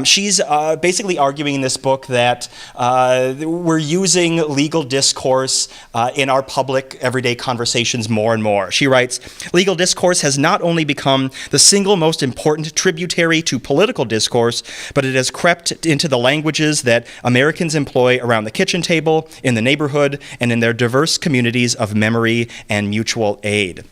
She's basically arguing in this book that we're using legal discourse in our public everyday conversations more and more. She writes, "Legal discourse has not only become the single most important tributary to political discourse, but it has crept into the languages that Americans employ around the kitchen table, in the neighborhood, and in their diverse communities of memory and mutual aid."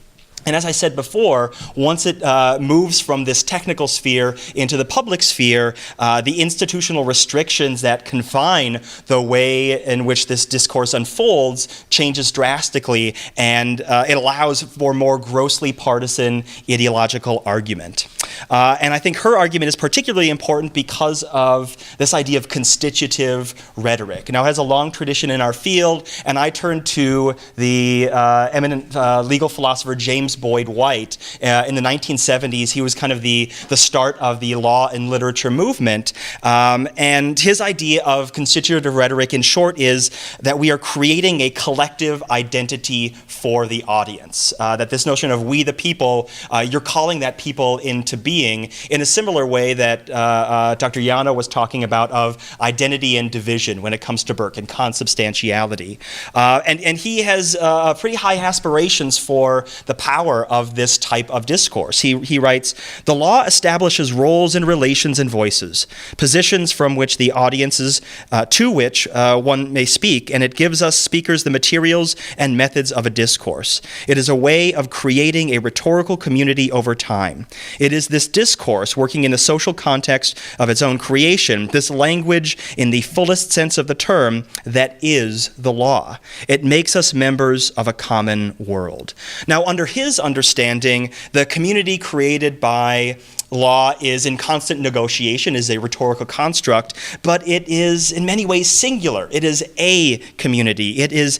And as I said before, once it moves from this technical sphere into the public sphere, the institutional restrictions that confine the way in which this discourse unfolds changes drastically, and it allows for more grossly partisan ideological argument. And I think her argument is particularly important because of this idea of constitutive rhetoric. Now, it has a long tradition in our field, and I turn to the eminent legal philosopher James Boyd White. In the 1970s, he was kind of the start of the law and literature movement. And his idea of constitutive rhetoric, in short, is that we are creating a collective identity for the audience. That this notion of we the people, you're calling that people into being in a similar way that Dr. Yano was talking about of identity and division when it comes to Burke and consubstantiality. And he has pretty high aspirations for the power of this type of discourse. He writes, "The law establishes roles and relations and voices, positions from which the audiences to which one may speak, and it gives us speakers the materials and methods of a discourse. It is a way of creating a rhetorical community over time. It is this discourse working in the social context of its own creation, this language in the fullest sense of the term, that is the law. It makes us members of a common world." Now, under his understanding, the community created by law is in constant negotiation, is a rhetorical construct, but it is in many ways singular. It is a community. It is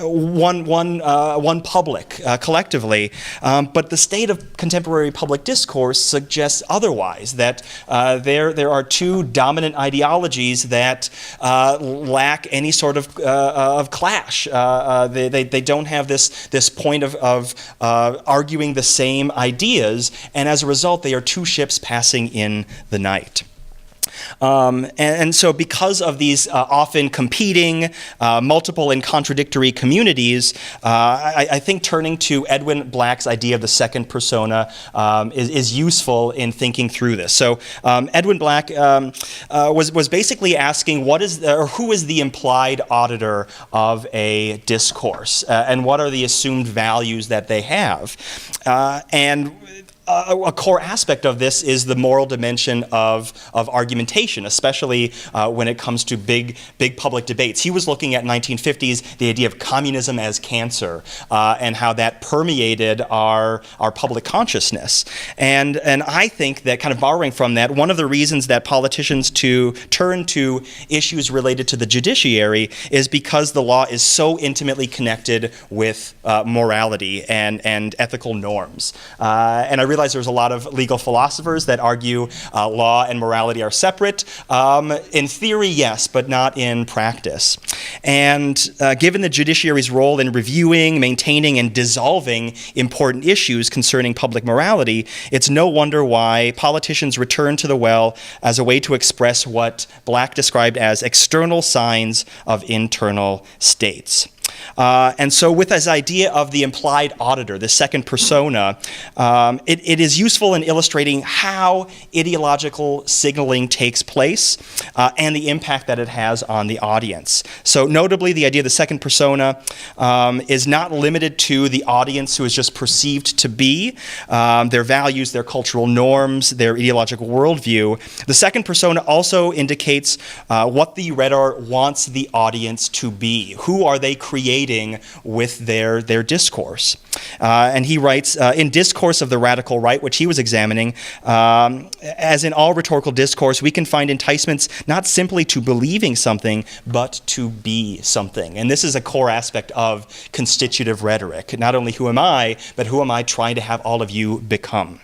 one public, collectively. But the state of contemporary public discourse suggests otherwise, that there are two dominant ideologies that lack any sort of clash. They don't have this point of arguing the same ideas, and as a result, they are two ships passing in the night. And so because of these often competing, multiple and contradictory communities, I think turning to Edwin Black's idea of the second persona is useful in thinking through this. So Edwin Black was basically asking who is the implied auditor of a discourse, and what are the assumed values that they have. And a core aspect of this is the moral dimension of argumentation, especially when it comes to big public debates. He was looking at 1950s the idea of communism as cancer and how that permeated our public consciousness. And I think that, kind of borrowing from that, one of the reasons that politicians turn to issues related to the judiciary is because the law is so intimately connected with morality and ethical norms. And I realize there's a lot of legal philosophers that argue law and morality are separate. In theory, yes, but not in practice. And given the judiciary's role in reviewing, maintaining, and dissolving important issues concerning public morality, it's no wonder why politicians return to the well as a way to express what Black described as external signs of internal states. And so with this idea of the implied auditor, the second persona, it is useful in illustrating how ideological signaling takes place and the impact that it has on the audience. So notably, the idea of the second persona is not limited to the audience who is just perceived to be, their values, their cultural norms, their ideological worldview. The second persona also indicates what the rhetor wants the audience to be. Who are they creating with their discourse? And he writes, in Discourse of the Radical Right, which he was examining, as in all rhetorical discourse, we can find enticements not simply to believing something, but to be something. And this is a core aspect of constitutive rhetoric. Not only who am I, but who am I trying to have all of you become?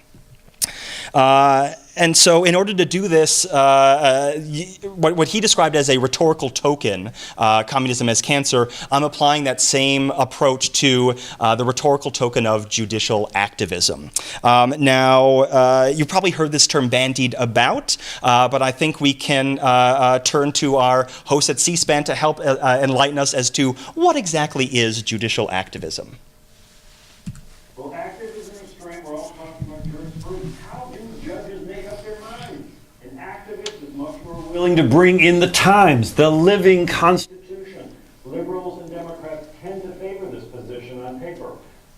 And so in order to do this, what he described as a rhetorical token, communism as cancer, I'm applying that same approach to the rhetorical token of judicial activism. Now, you've probably heard this term bandied about, but I think we can turn to our host at C-SPAN to help enlighten us as to what exactly is judicial activism. Well, activism is straight. We're all talking about jurisprudence. How do judges make up their minds? An activist is much more willing to bring in the times, the living Constitution. Liberals and Democrats tend to favor this position on paper,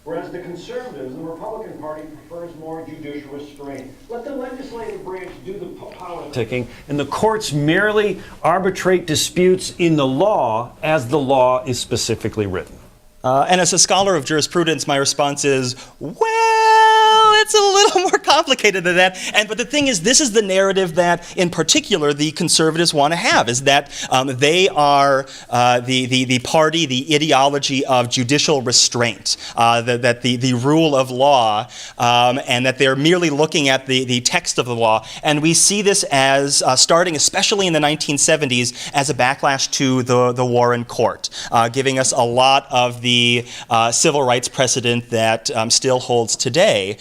whereas the conservatives, the Republican Party, prefers more judicial restraint. Let the legislative branch do the politicking, and the courts merely arbitrate disputes in the law as the law is specifically written. And as a scholar of jurisprudence, my response is, well, it's a little more complicated than that. But the thing is, this is the narrative that, in particular, the conservatives want to have, is that they are the party, the ideology of judicial restraint, that the rule of law, and that they're merely looking at the text of the law. And we see this as, starting especially in the 1970s, as a backlash to the Warren Court, giving us a lot of the civil rights precedent that still holds today.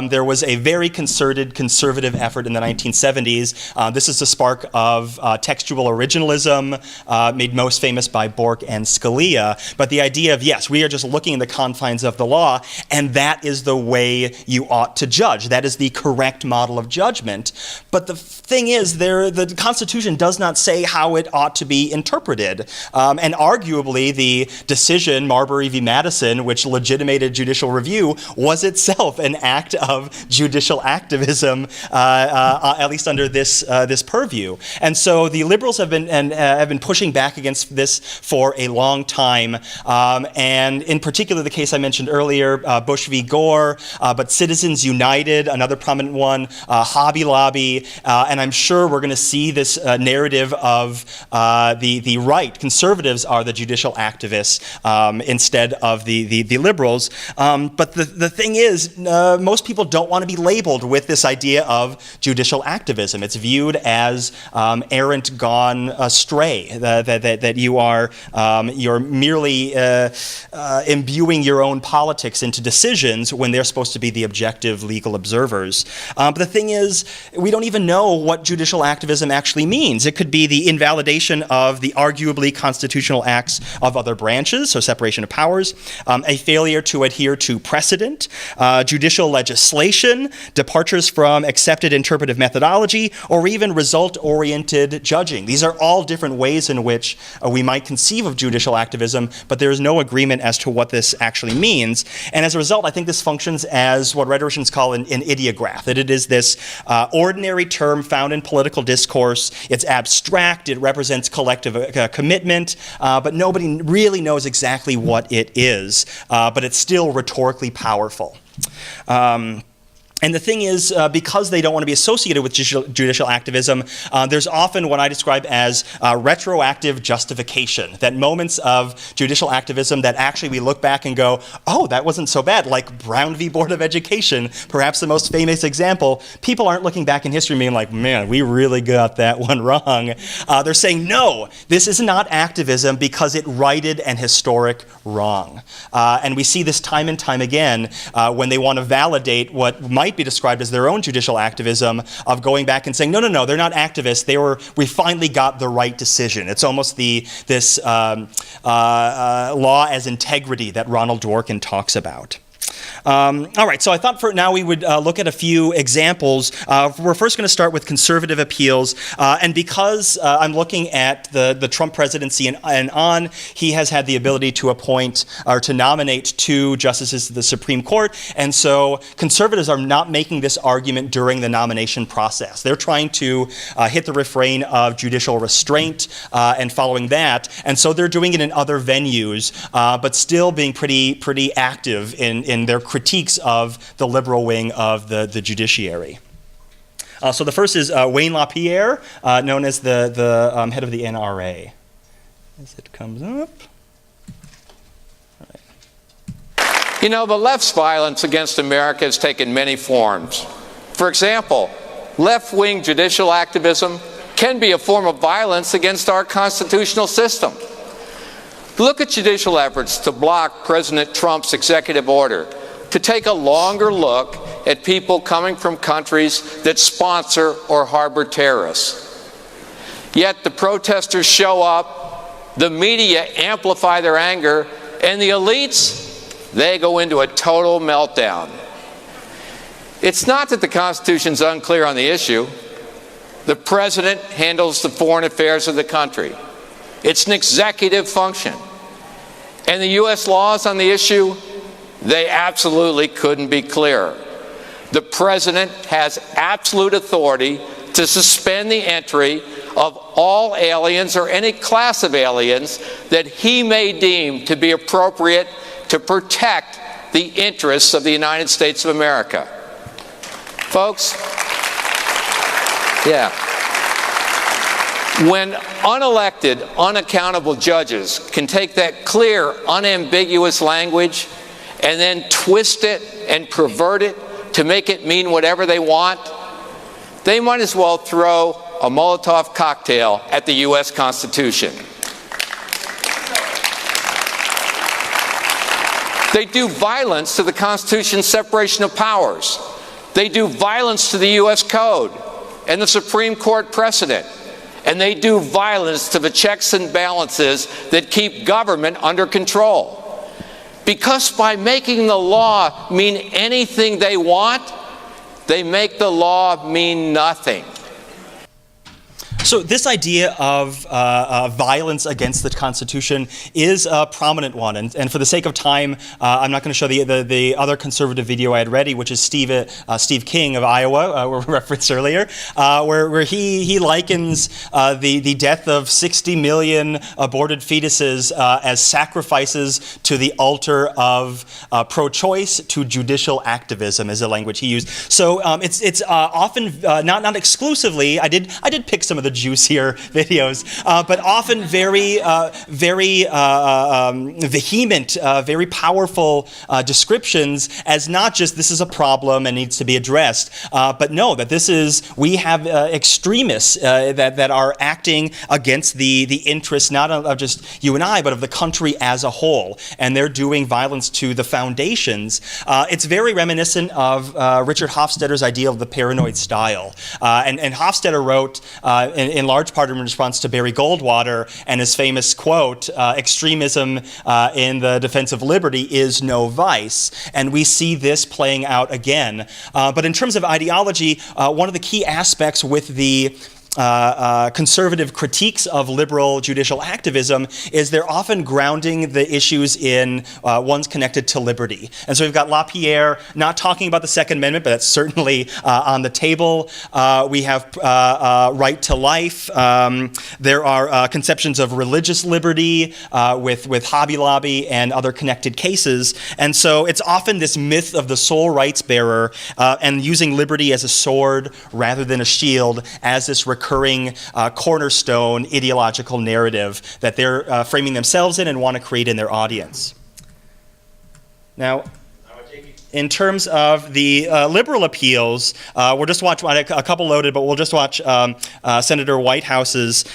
There was a very concerted conservative effort in the 1970s. This is the spark of textual originalism, made most famous by Bork and Scalia. But the idea of, yes, we are just looking in the confines of the law, and that is the way you ought to judge. That is the correct model of judgment. But the thing is, the Constitution does not say how it ought to be interpreted. And arguably, the decision, Marbury v. Madison, which legitimated judicial review, was itself an act of judicial activism, at least under this purview. And so the liberals have been pushing back against this for a long time. And in particular, the case I mentioned earlier, Bush v. Gore, but Citizens United, another prominent one, Hobby Lobby, and I'm sure we're going to see this narrative of the right. Conservatives are the judicial activists instead of the liberals. But the thing is, most people don't want to be labeled with this idea of judicial activism. It's viewed as errant, gone astray, that you're merely imbuing your own politics into decisions when they're supposed to be the objective legal observers. But the thing is, we don't even know what judicial activism actually means. It could be the invalidation of the arguably constitutional acts of other branches, so separation of powers, a failure to adhere to precedent, judicial legislation, departures from accepted interpretive methodology, or even result-oriented judging. These are all different ways in which we might conceive of judicial activism, but there is no agreement as to what this actually means. And as a result, I think this functions as what rhetoricians call an ideograph, that it is this ordinary term found in political discourse. It's abstract, it represents collective commitment, but nobody really knows exactly what it is, but it's still rhetorically powerful. And the thing is, because they don't want to be associated with judicial activism, there's often what I describe as retroactive justification, that moments of judicial activism that actually we look back and go, oh, that wasn't so bad, like Brown v. Board of Education, perhaps the most famous example. People aren't looking back in history being like, man, we really got that one wrong. They're saying, no, this is not activism because it righted an historic wrong. And we see this time and time again when they want to validate what might be described as their own judicial activism of going back and saying, no, they're not activists. We finally got the right decision. It's almost this law as integrity that Ronald Dworkin talks about. All right, so I thought for now we would look at a few examples. We're first going to start with conservative appeals, and because I'm looking at the Trump presidency and on, he has had the ability to appoint or to nominate 2 justices to the Supreme Court, and so conservatives are not making this argument during the nomination process. They're trying to hit the refrain of judicial restraint and following that, and so they're doing it in other venues, but still being pretty active in their critiques of the liberal wing of the judiciary. So the first is Wayne LaPierre, known as the head of the NRA. As it comes up. You know, the left's violence against America has taken many forms. For example, left-wing judicial activism can be a form of violence against our constitutional system. Look at judicial efforts to block President Trump's executive order to take a longer look at people coming from countries that sponsor or harbor terrorists. Yet the protesters show up, the media amplify their anger, and the elites, they go into a total meltdown. It's not that the Constitution's unclear on the issue. The president handles the foreign affairs of the country. It's an executive function. And the U.S. laws on the issue, they absolutely couldn't be clearer. The president has absolute authority to suspend the entry of all aliens or any class of aliens that he may deem to be appropriate to protect the interests of the United States of America. Folks, when unelected, unaccountable judges can take that clear, unambiguous language and then twist it and pervert it to make it mean whatever they want, they might as well throw a Molotov cocktail at the U.S. Constitution. They do violence to the Constitution's separation of powers. They do violence to the U.S. Code and the Supreme Court precedent. And they do violence to the checks and balances that keep government under control. Because by making the law mean anything they want, they make the law mean nothing. So this idea of violence against the Constitution is a prominent one, and for the sake of time, I'm not going to show the other conservative video I had ready, which is Steve King of Iowa, we referenced earlier, where he likens the death of 60 million aborted fetuses as sacrifices to the altar of pro-choice to judicial activism, is the language he used. So it's often not exclusively. I did pick some of the juicier videos, but often very vehement, very powerful descriptions as not just this is a problem and needs to be addressed, but no, that we have extremists that are acting against the interests not of just you and I, but of the country as a whole, and they're doing violence to the foundations. It's very reminiscent of Richard Hofstadter's idea of the paranoid style, and Hofstadter wrote in large part in response to Barry Goldwater and his famous quote, extremism in the defense of liberty is no vice. And we see this playing out again. But in terms of ideology, one of the key aspects with the conservative critiques of liberal judicial activism is they're often grounding the issues in ones connected to liberty. And so we've got LaPierre not talking about the Second Amendment, but that's certainly on the table. We have right to life. There are conceptions of religious liberty with Hobby Lobby and other connected cases. And so it's often this myth of the sole rights bearer and using liberty as a sword rather than a shield as this recurring cornerstone ideological narrative that they're framing themselves in and want to create in their audience. Now, in terms of the liberal appeals, we'll just watch a couple loaded, but we'll just watch Senator Whitehouse's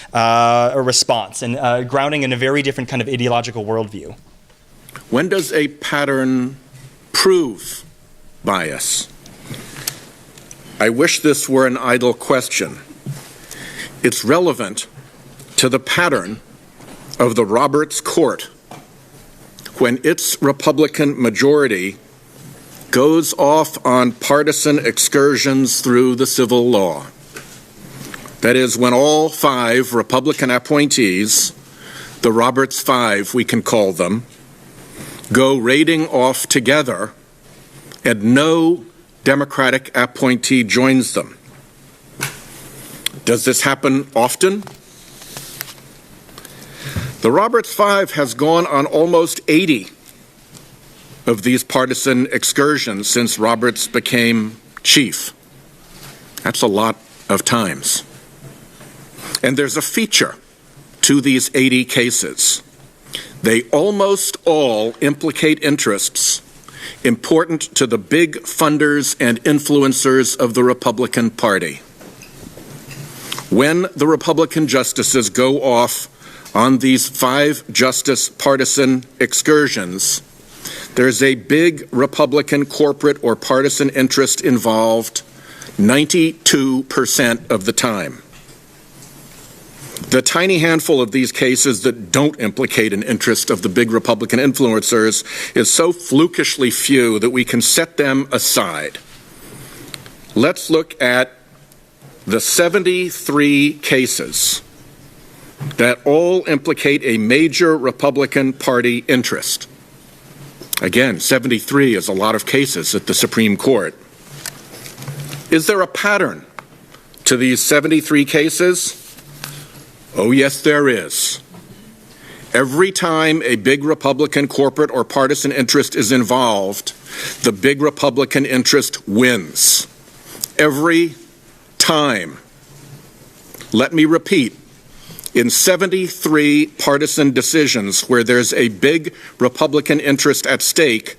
response and grounding in a very different kind of ideological worldview. When does a pattern prove bias? I wish this were an idle question. It's relevant to the pattern of the Roberts Court when its Republican majority goes off on partisan excursions through the civil law. That is, when all 5 Republican appointees, the Roberts 5 we can call them, go raiding off together and no Democratic appointee joins them. Does this happen often? The Roberts 5 has gone on almost 80 of these partisan excursions since Roberts became chief. That's a lot of times. And there's a feature to these 80 cases. They almost all implicate interests important to the big funders and influencers of the Republican Party. When the Republican justices go off on these 5 justice partisan excursions, there's a big Republican corporate or partisan interest involved 92% of the time. The tiny handful of these cases that don't implicate an interest of the big Republican influencers is so flukishly few that we can set them aside. Let's look at the 73 cases that all implicate a major Republican Party interest. Again, 73 is a lot of cases at the Supreme Court. Is there a pattern to these 73 cases? Oh, yes, there is. Every time a big Republican corporate or partisan interest is involved, the big Republican interest wins. Every time. Let me repeat. In 73 partisan decisions where there's a big Republican interest at stake,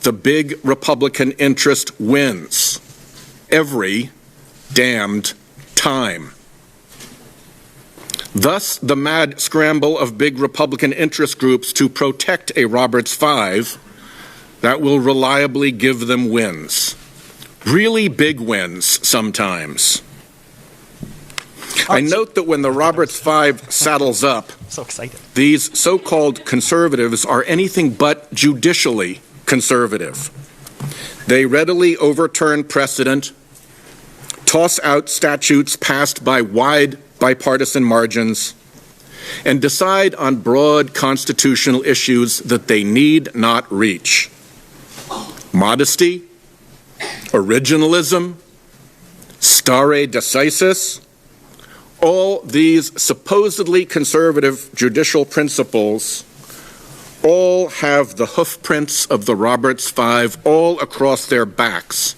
the big Republican interest wins. Every damned time. Thus, the mad scramble of big Republican interest groups to protect a Roberts 5 that will reliably give them wins. Really big wins sometimes. I note that when the Roberts 5 saddles up, so excited. These so-called conservatives are anything but judicially conservative. They readily overturn precedent, toss out statutes passed by wide bipartisan margins, and decide on broad constitutional issues that they need not reach. Modesty, originalism, stare decisis, all these supposedly conservative judicial principles all have the hoofprints of the Roberts 5 all across their backs,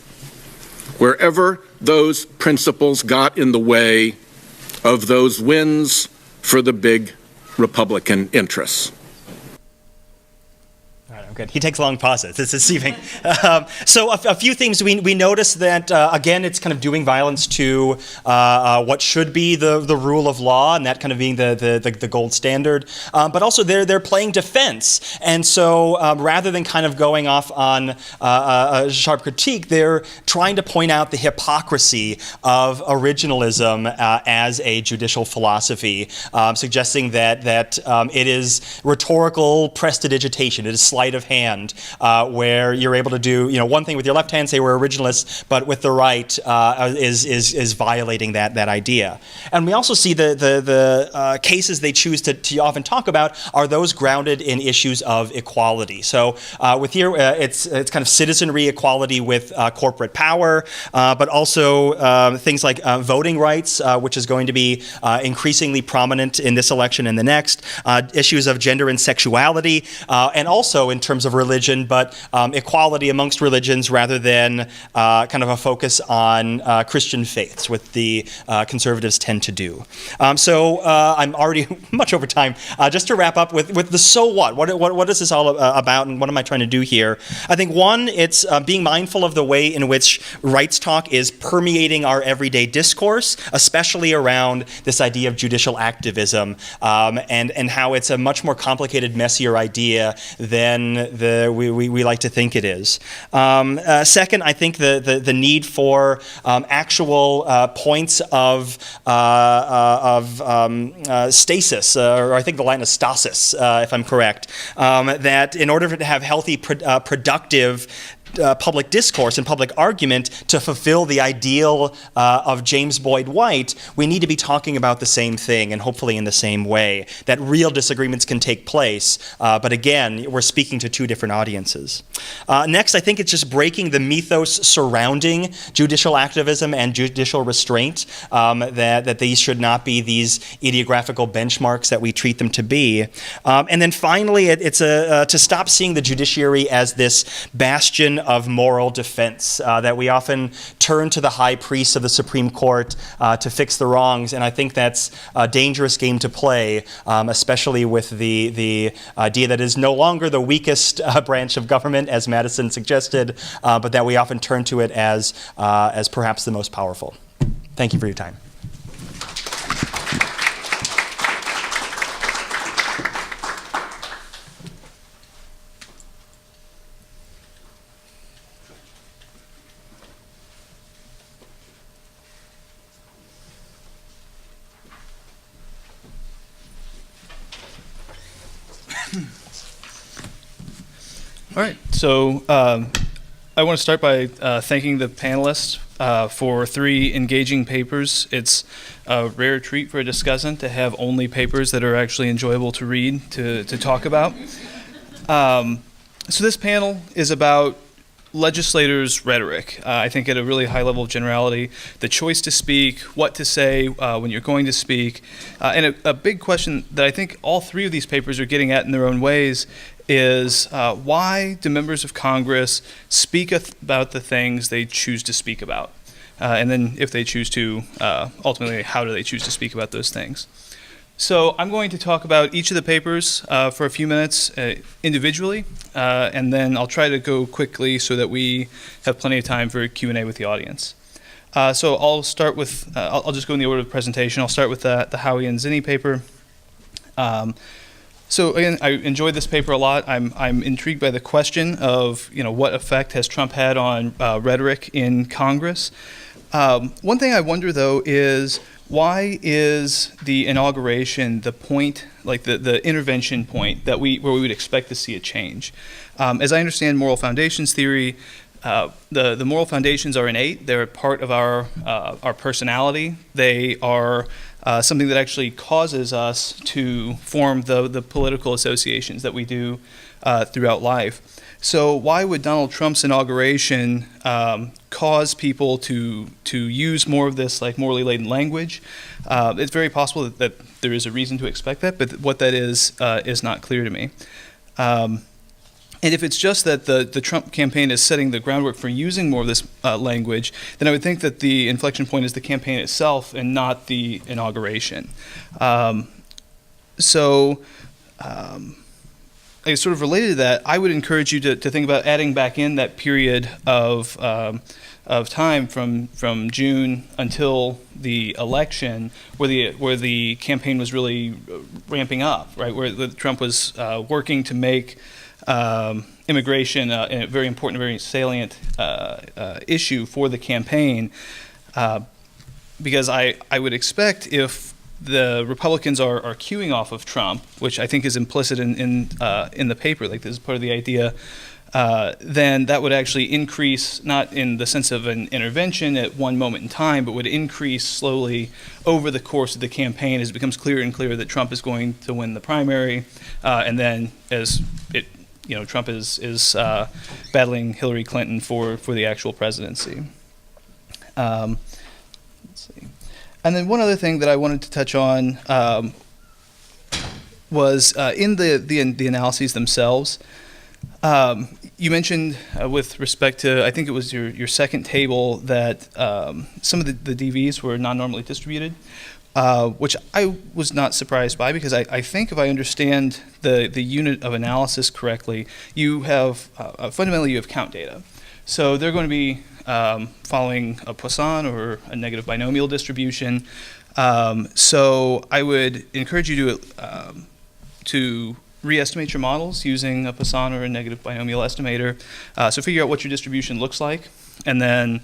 wherever those principles got in the way of those wins for the big Republican interests. good. He takes long pauses. It's deceiving. So a few things. We notice that, again, it's kind of doing violence to what should be the rule of law, and that kind of being the gold standard. But also they're playing defense. And so rather than kind of going off on a sharp critique, they're trying to point out the hypocrisy of originalism as a judicial philosophy, suggesting that it is rhetorical prestidigitation. It is sleight of hand, where you're able to do one thing with your left hand, say we're originalists, but with the right is violating that idea. And we also see the cases they choose to often talk about are those grounded in issues of equality. So with here, it's kind of citizenry equality with corporate power, but also things like voting rights, which is going to be increasingly prominent in this election and the next, issues of gender and sexuality, and also in terms of religion, but equality amongst religions rather than kind of a focus on Christian faiths, what the conservatives tend to do. So I'm already much over time. Just to wrap up with the so what? What is this all about, and what am I trying to do here? I think one, it's being mindful of the way in which rights talk is permeating our everyday discourse, especially around this idea of judicial activism, and how it's a much more complicated, messier idea than we like to think it is. Second, I think the need for actual points of stasis, or I think the Latin is stasis, if I'm correct, that in order to have healthy, productive public discourse and public argument to fulfill the ideal of James Boyd White, we need to be talking about the same thing and hopefully in the same way, that real disagreements can take place, but again, we're speaking to two different audiences. Next, I think it's just breaking the mythos surrounding judicial activism and judicial restraint, that these should not be these ideographical benchmarks that we treat them to be. And then finally, it's to stop seeing the judiciary as this bastion of moral defense, that we often turn to the high priests of the Supreme Court to fix the wrongs, and I think that's a dangerous game to play, especially with the idea that it is no longer the weakest branch of government, as Madison suggested, but that we often turn to it as perhaps the most powerful. Thank you for your time. All right, so I want to start by thanking the panelists for 3 engaging papers. It's a rare treat for a discussant to have only papers that are actually enjoyable to read, to talk about. So this panel is about legislators' rhetoric. I think at a really high level of generality, the choice to speak, what to say when you're going to speak, and a big question that I think all 3 of these papers are getting at in their own ways is why do members of Congress speak about the things they choose to speak about? And then if they choose to, ultimately, how do they choose to speak about those things? So I'm going to talk about each of the papers for a few minutes individually, and then I'll try to go quickly so that we have plenty of time for Q&A with the audience. So I'll start with, I'll just go in the order of the presentation. I'll start with the Hoewe and Zinni paper. So again, I enjoyed this paper a lot. I'm intrigued by the question of what effect has Trump had on rhetoric in Congress. One thing I wonder though is why is the inauguration the point, like the intervention point where we would expect to see a change? As I understand moral foundations theory, the moral foundations are innate. They're part of our personality. They are something that actually causes us to form the political associations that we do throughout life. So why would Donald Trump's inauguration cause people to use more of this like morally laden language? It's very possible that there is a reason to expect that, but what that is not clear to me. And if it's just that the Trump campaign is setting the groundwork for using more of this language, then I would think that the inflection point is the campaign itself and not the inauguration. sort of related to that, I would encourage you to think about adding back in that period of time from June until the election, where the campaign was really ramping up, right? Where Trump was working to make immigration a very important, very salient issue for the campaign, because I would expect if the Republicans are queuing off of Trump, which I think is implicit in the paper, like this is part of the idea, then that would actually increase, not in the sense of an intervention at one moment in time, but would increase slowly over the course of the campaign as it becomes clearer and clearer that Trump is going to win the primary, and then as Trump is battling Hillary Clinton for the actual presidency. Let's see. And then one other thing that I wanted to touch on was in the analyses themselves. You mentioned with respect to, I think it was your second table, that some of the DVs were non-normally distributed, which I was not surprised by, because I think if I understand the unit of analysis correctly, you have fundamentally you have count data. So they're going to be following a Poisson or a negative binomial distribution. So I would encourage you to re-estimate your models using a Poisson or a negative binomial estimator. So figure out what your distribution looks like, and then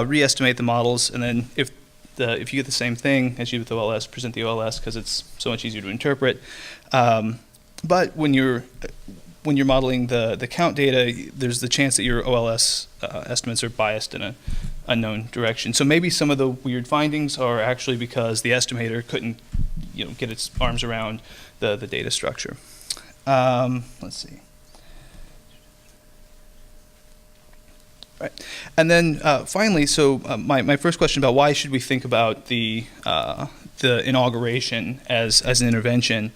re-estimate the models. And then if you get the same thing as you do with OLS, present the OLS, because it's so much easier to interpret. But when you're modeling the count data, there's the chance that your OLS estimates are biased in an unknown direction. So maybe some of the weird findings are actually because the estimator couldn't, get its arms around the data structure. Let's see. Right. And then finally, so my first question about why should we think about the inauguration as an intervention.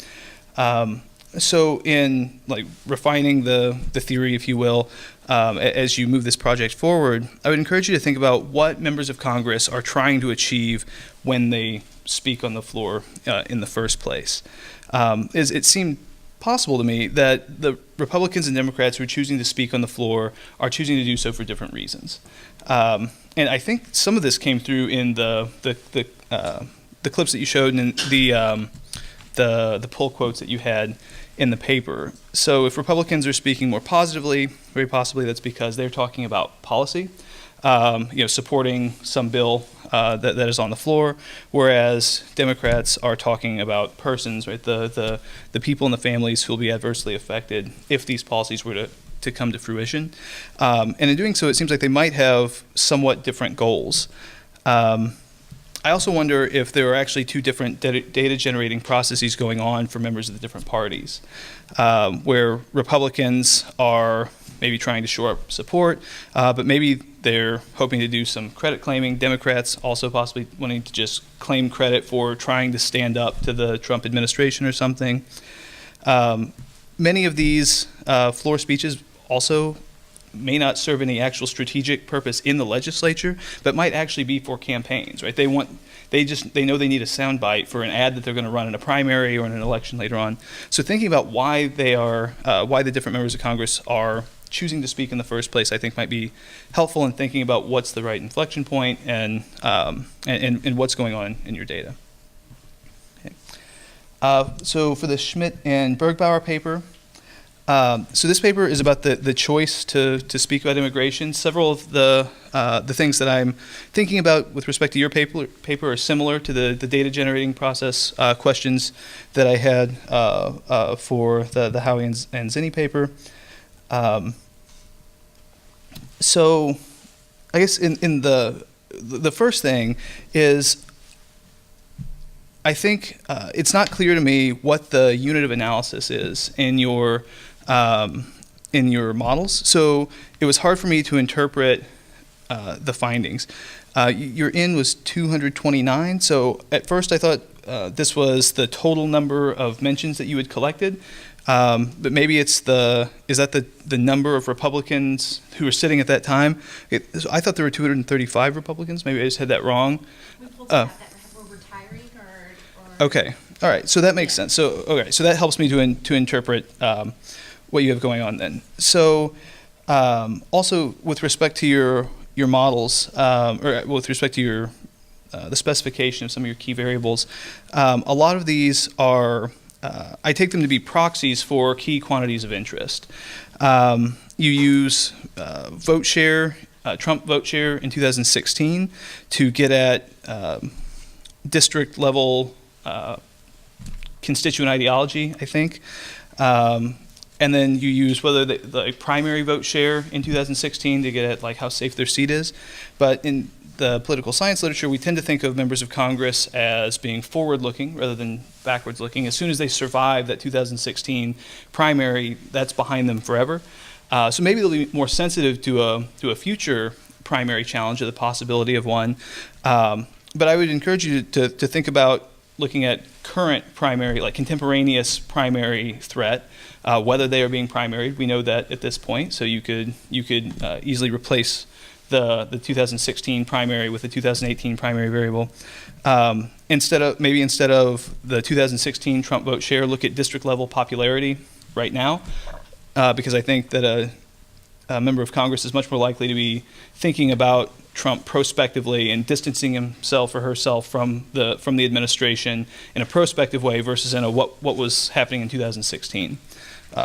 So in refining the theory, if you will, as you move this project forward, I would encourage you to think about what members of Congress are trying to achieve when they speak on the floor in the first place. It seemed possible to me that the Republicans and Democrats who are choosing to speak on the floor are choosing to do so for different reasons. And I think some of this came through in the clips that you showed and the pull quotes that you had in the paper. So if Republicans are speaking more positively, very possibly that's because they're talking about policy, supporting some bill that is on the floor, whereas Democrats are talking about persons, right? The people and the families who will be adversely affected if these policies were to come to fruition. And in doing so, it seems like they might have somewhat different goals. I also wonder if there are actually two different data generating processes going on for members of the different parties, where Republicans are maybe trying to shore up support, but maybe they're hoping to do some credit claiming. Democrats also possibly wanting to just claim credit for trying to stand up to the Trump administration or something. Many of these floor speeches also may not serve any actual strategic purpose in the legislature, but might actually be for campaigns, right? They know they need a soundbite for an ad that they're going to run in a primary or in an election later on. So thinking about why why the different members of Congress are choosing to speak in the first place, I think might be helpful in thinking about what's the right inflection point and what's going on in your data. Okay. So for the Schmitt and Bergbower paper, so this paper is about the choice to speak about immigration. Several of the things that I'm thinking about with respect to your paper are similar to the data generating process questions that I had for the Hoewe and Zinni paper. So I guess in the first thing is, I think it's not clear to me what the unit of analysis is in your models. So it was hard for me to interpret the findings. Your N was 229. So at first I thought this was the total number of mentions that you had collected. But maybe it's the number of Republicans who were sitting at that time? So I thought there were 235 Republicans. Maybe I just had that wrong. We pulled out that were retiring or Okay. All right. So that makes sense. So okay. So that helps me to interpret what you have going on then. So also with respect to your models, or with respect to your the specification of some of your key variables, a lot of these are, I take them to be proxies for key quantities of interest. You use vote share, Trump vote share in 2016 to get at district level constituent ideology, I think. And then you use whether the primary vote share in 2016 to get at like how safe their seat is. But in the political science literature, we tend to think of members of Congress as being forward-looking rather than backwards-looking. As soon as they survive that 2016 primary, that's behind them forever. So maybe they'll be more sensitive to a future primary challenge or the possibility of one. But I would encourage you to think about looking at current primary, like contemporaneous primary threat, whether they are being primaried. We know that at this point, so you could easily replace the 2016 primary with the 2018 primary variable. Instead of the 2016 Trump vote share, look at district level popularity right now, because I think that a member of Congress is much more likely to be thinking about Trump prospectively and distancing himself or herself from the administration in a prospective way versus in a what was happening in 2016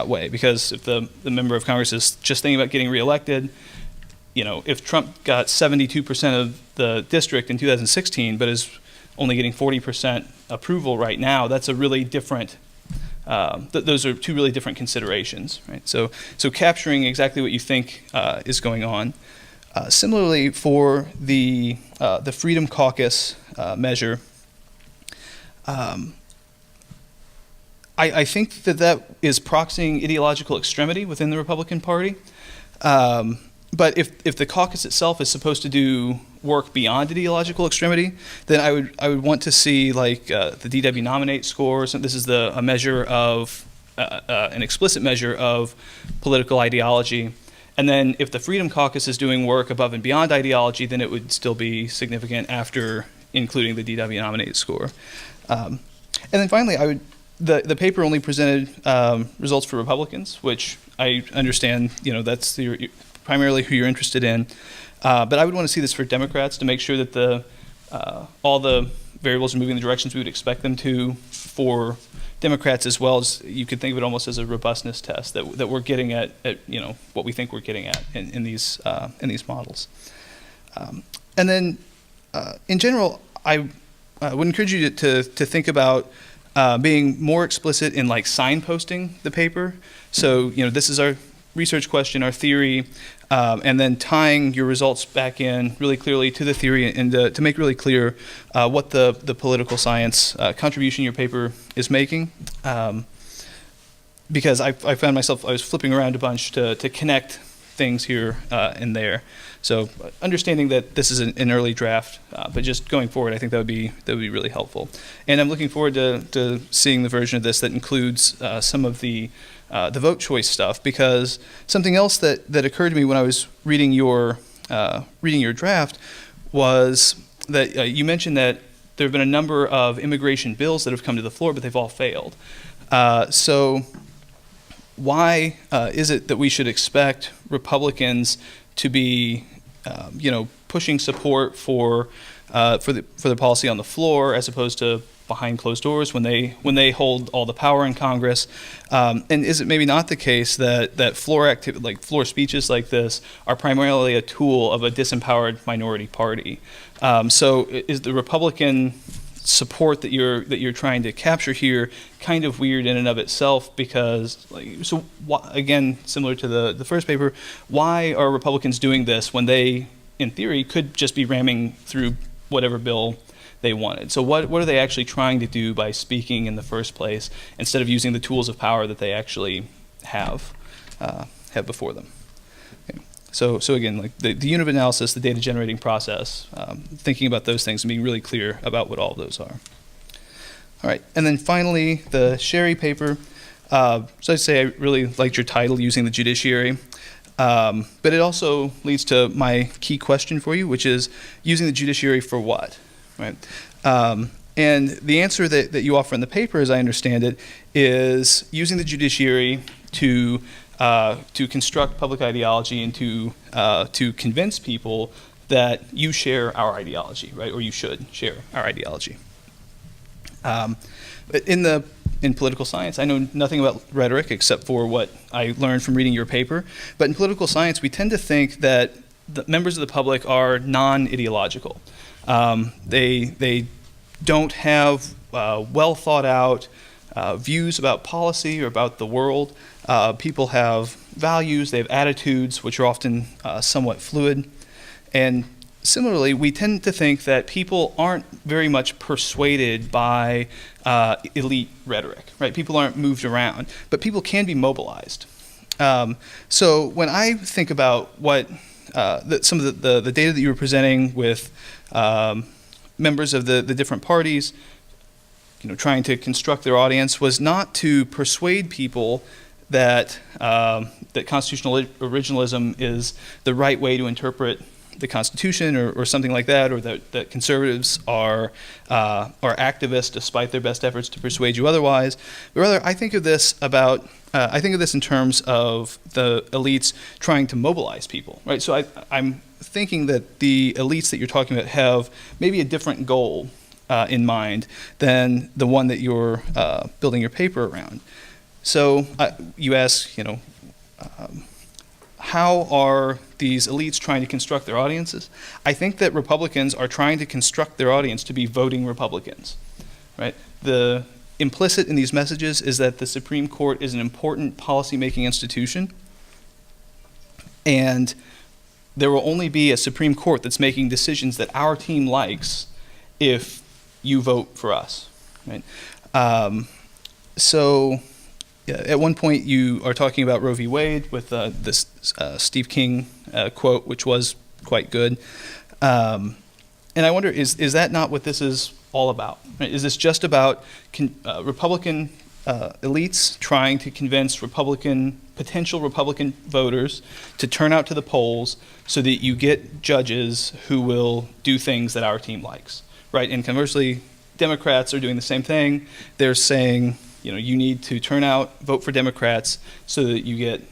way. Because if the member of Congress is just thinking about getting reelected, if Trump got 72% of the district in 2016 but is only getting 40% approval right now, that's a really different. Those are two really different considerations, right? So capturing exactly what you think is going on. Similarly, for the Freedom Caucus measure, I think that is proxying ideological extremity within the Republican Party. But if the caucus itself is supposed to do work beyond ideological extremity, then I would want to see like the DW nominate scores. This is a measure of an explicit measure of political ideology. And then if the Freedom Caucus is doing work above and beyond ideology, then it would still be significant after including the DW nominate score. And then finally, the paper only presented results for Republicans, which I understand, that's primarily who you're interested in. But I would want to see this for Democrats to make sure that all the variables are moving in the directions we would expect them to for Democrats, as well as you could think of it almost as a robustness test that we're getting at what we think we're getting at in these models. And then in general, I would encourage you to think about being more explicit in like signposting the paper. So this is our research question, our theory, and then tying your results back in really clearly to the theory and to make really clear what the political science contribution your paper is making. Because I found myself, I was flipping around a bunch to connect things here and there. So understanding that this is an early draft, but just going forward, I think that would be really helpful. And I'm looking forward to seeing the version of this that includes some of the vote choice stuff, because something else that occurred to me when I was reading your draft was that you mentioned that there have been a number of immigration bills that have come to the floor, but they've all failed. So why is it that we should expect Republicans to be, pushing support for the policy on the floor as opposed to behind closed doors when they hold all the power in Congress? And is it maybe not the case that floor speeches like this are primarily a tool of a disempowered minority party? So is the Republican support that you're trying to capture here kind of weird in and of itself? Because again, similar to the first paper, why are Republicans doing this when they, in theory, could just be ramming through whatever bill they wanted? So what are they actually trying to do by speaking in the first place instead of using the tools of power that they actually have before them? Okay. So again, like the unit of analysis, the data generating process, thinking about those things and being really clear about what all of those are. All right, and then finally, the Sherry paper. So I'd say I really liked your title, Using the Judiciary. But it also leads to my key question for you, which is using the judiciary for what? Right? And the answer that you offer in the paper, as I understand it, is using the judiciary to construct public ideology and to convince people that you share our ideology, right? Or you should share our ideology. In political science, I know nothing about rhetoric except for what I learned from reading your paper. But in political science, we tend to think that the members of the public are non-ideological. They don't have well thought out views about policy or about the world. People have values, they have attitudes, which are often somewhat fluid. And similarly, we tend to think that people aren't very much persuaded by elite rhetoric, right? People aren't moved around, but people can be mobilized. So when I think about what some of the data that you were presenting with members of the different parties, trying to construct their audience, was not to persuade people that that constitutional originalism is the right way to interpret the Constitution or something like that, or that conservatives are activists despite their best efforts to persuade you otherwise. But rather, I think of this in terms of the elites trying to mobilize people, right? So I'm thinking that the elites that you're talking about have maybe a different goal in mind than the one that you're building your paper around. So you ask, how are these elites trying to construct their audiences? I think that Republicans are trying to construct their audience to be voting Republicans, right? The implicit in these messages is that the Supreme Court is an important policymaking institution, and there will only be a Supreme Court that's making decisions that our team likes if you vote for us, right? At one point, you are talking about Roe v. Wade with this Steve King quote, which was quite good. And I wonder, is that not what this is all about? Right? Is this just about Republican elites trying to convince potential Republican voters to turn out to the polls so that you get judges who will do things that our team likes, right? And conversely, Democrats are doing the same thing. They're saying, you need to turn out, vote for Democrats so that you get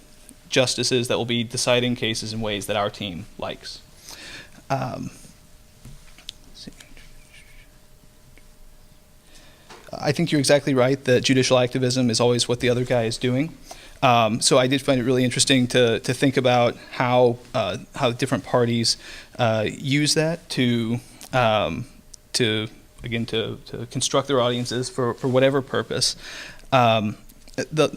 justices that will be deciding cases in ways that our team likes. I think you're exactly right that judicial activism is always what the other guy is doing. So I did find it really interesting to think about how different parties use that to construct their audiences for whatever purpose. I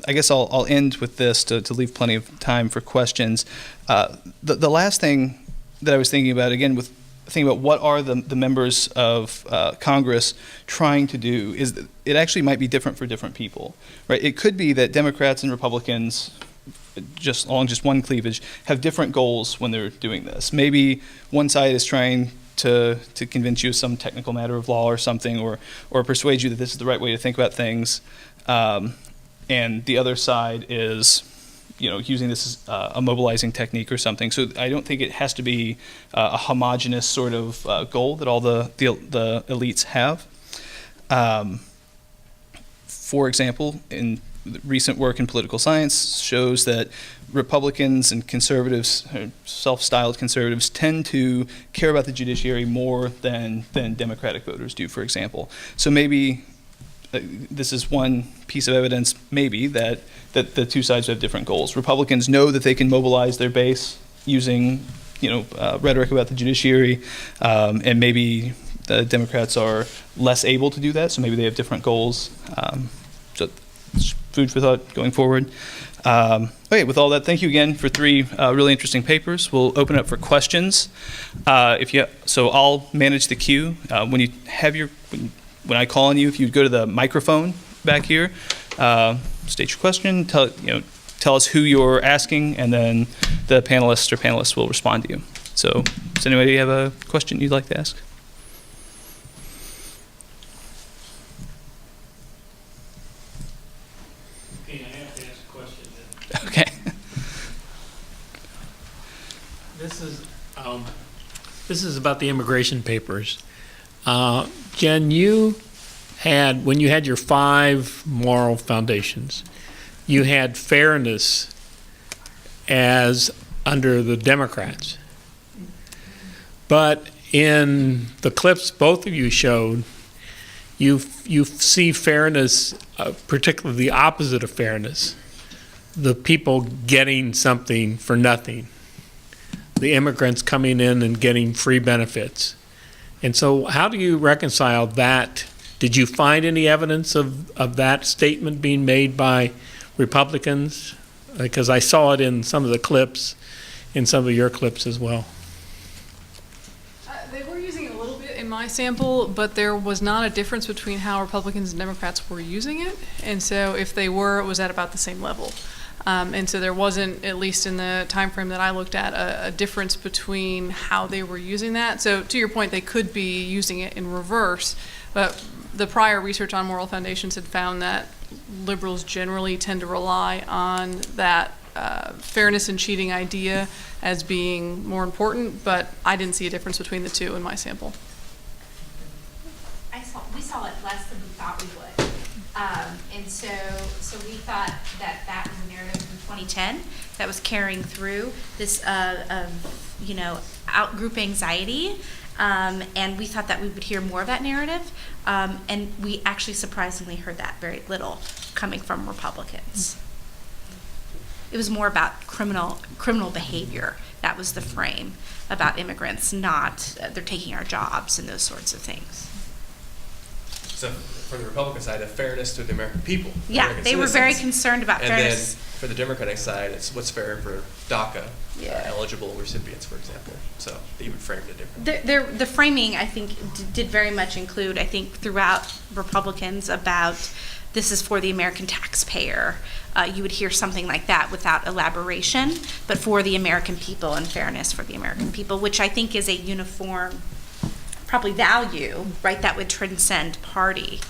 guess I'll end with this to leave plenty of time for questions. The last thing that I was thinking about, again, with thinking about what are the members of Congress trying to do, is that it actually might be different for different people, right? It could be that Democrats and Republicans, just along just one cleavage, have different goals when they're doing this. Maybe one side is trying to convince you of some technical matter of law or something, or persuade you that this is the right way to think about things, and the other side is using this as a mobilizing technique or something. So I don't think it has to be a homogenous sort of goal that all the elites have. For example, in recent work in political science shows that Republicans and conservatives, self-styled conservatives, tend to care about the judiciary more than Democratic voters do, for example. So maybe this is one piece of evidence, maybe, that the two sides have different goals. Republicans know that they can mobilize their base using rhetoric about the judiciary, and maybe the Democrats are less able to do that, so maybe they have different goals. So food for thought going forward. Okay, with all that, thank you again for 3 really interesting papers. We'll open up for questions. So I'll manage the queue. When I call on you, if you go to the microphone back here, state your question, tell us who you're asking, and then the panelists will respond to you. So does anybody have a question you'd like to ask? Okay. This is about the immigration papers. Jen, when you had your 5 moral foundations, you had fairness as under the Democrats. But in the clips both of you showed, you see fairness, particularly the opposite of fairness, the people getting something for nothing, the immigrants coming in and getting free benefits. And so how do you reconcile that? Did you find any evidence of that statement being made by Republicans? Because I saw it in some of the clips, in some of your clips as well. They were using it a little bit in my sample, but there was not a difference between how Republicans and Democrats were using it. And so if they were, it was at about the same level. And so there wasn't, at least in the time frame that I looked at, a difference between how they were using that. So to your point, they could be using it in reverse, but the prior research on moral foundations had found that liberals generally tend to rely on that fairness and cheating idea as being more important, but I didn't see a difference between the two in my sample. We saw it less than we thought we would. And so we thought that was a narrative from 2010 that was carrying through this, out-group anxiety. And we thought that we would hear more of that narrative. And we actually surprisingly heard that very little coming from Republicans. It was more about criminal behavior. That was the frame about immigrants, not they're taking our jobs and those sorts of things. So for the Republican side, a fairness to the American people. Yeah, American they were citizens. very concerned about fairness. And then for the Democratic side, it's what's fair for DACA eligible recipients, for example. So they would frame it differently. The framing, I think, did very much include, I think, throughout Republicans about this is for the American taxpayer. You would hear something like that without elaboration, but for the American people and fairness for the American people, which I think is a uniform, probably value, right, that would transcend party.